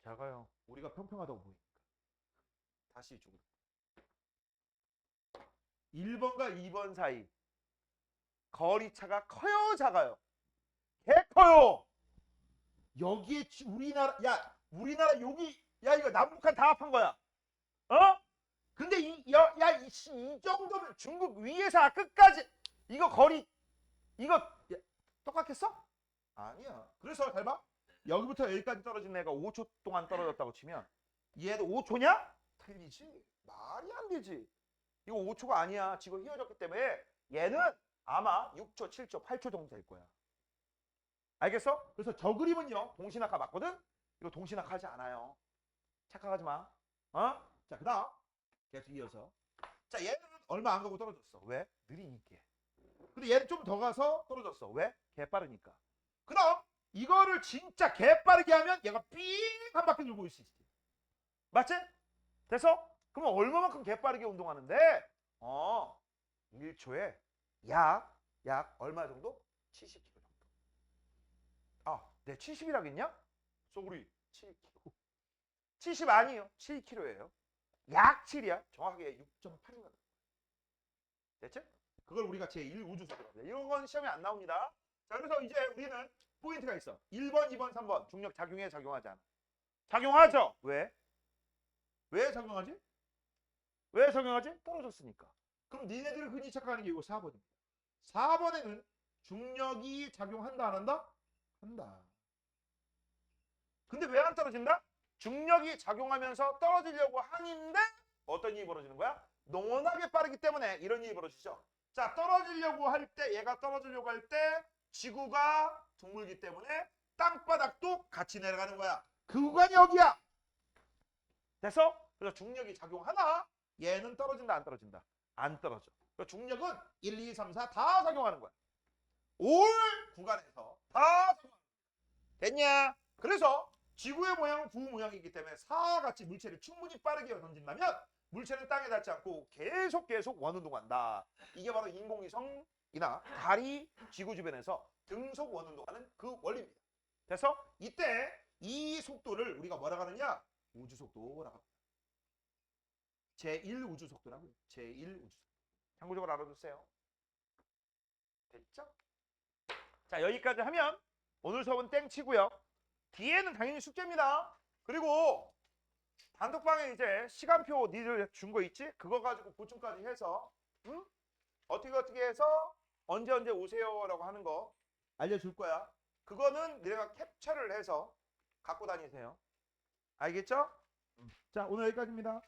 작아요. 우리가 평평하다고 보이니까. 다시 주고 1번과 2번 사이 거리 차가 커요, 작아요? 개 커요. 여기에 우리나라 여기 야, 이거 남북한 다 합한 거야. 어? 근데 이 정도면 중국 위에서 끝까지 이거 거리 이거 똑같겠어? 아니야. 그래서 잘 봐. 여기부터 여기까지 떨어진 애가 5초 동안 떨어졌다고 치면 얘도 5초냐? 틀리지. 말이 안 되지. 이거 5초가 아니야. 지금 휘어졌기 때문에 얘는 아마 6초, 7초, 8초 정도 될 거야. 알겠어? 그래서 저 그림은요. 동시낙하 맞거든? 이거 동시낙하지 않아요. 착각하지 마. 어? 자, 그다음 계속 이어서. 자, 얘는 얼마 안 가고 떨어졌어. 왜? 느리니까. 근데 얘는 좀 더 가서 떨어졌어. 왜? 개 빠르니까. 그다음 이거를 진짜 개빠르게 하면 얘가 삥 한 바퀴 돌고 있을 수 있어. 맞지? 됐어? 그러면 얼마만큼 개빠르게 운동하는데? 1초에 약 얼마 정도? 70km 정도. 아, 내 70이라겠냐? 소구리 7km. 70 아니에요. 7km예요. 약 7이야. 정확하게 6.8인가. 됐지? 그걸 우리가 제1우주속도라고 해. 이런 건 시험에 안 나옵니다. 자, 그래서 이제 우리는 포인트가 있어. 1번, 2번, 3번. 중력 작용해, 작용하지 않아? 작용하죠. 왜? 왜 작용하지? 왜 작용하지? 떨어졌으니까. 그럼 니네들이 흔히 착각하는 게 이거 4번입니다. 4번에는 중력이 작용한다 안 한다? 한다. 근데 왜 안 떨어진다? 중력이 작용하면서 떨어지려고 하는데 어떤 일이 벌어지는 거야? 너무나게 빠르기 때문에 이런 일이 벌어지죠. 자, 떨어지려고 할 때, 얘가 떨어지려고 할 때 지구가 둥글기 때문에 땅바닥도 같이 내려가는 거야. 그 구간이 여기야. 됐어? 그래서 중력이 작용하나? 얘는 떨어진다, 안 떨어진다? 안 떨어져. 그래서 중력은 1, 2, 3, 4 다 작용하는 거야. 올 구간에서 다 작용하는 거야. 됐냐? 그래서 지구의 모양은 구 모양이기 때문에 4와 같이 물체를 충분히 빠르게 던진다면 물체는 땅에 닿지 않고 계속 원운동한다. 이게 바로 인공위성이나 달이 지구 주변에서 등속 원운동하는 그 원리입니다. 됐어? 이때 이 속도를 우리가 뭐라고 하느냐? 우주속도라고 합니다. 제1우주속도라고 해요. 제1우주속도. 참고적으로 알아두세요. 됐죠? 자, 여기까지 하면 오늘 수업은 땡치고요. 뒤에는 당연히 숙제입니다. 그리고 단톡방에 이제 시간표 니들 준 거 있지? 그거 가지고 보충까지 해서 어떻게 해서 언제 오세요라고 하는 거 알려줄 거야. 그거는 내가 캡처를 해서 갖고 다니세요. 알겠죠? 자, 오늘 여기까지입니다.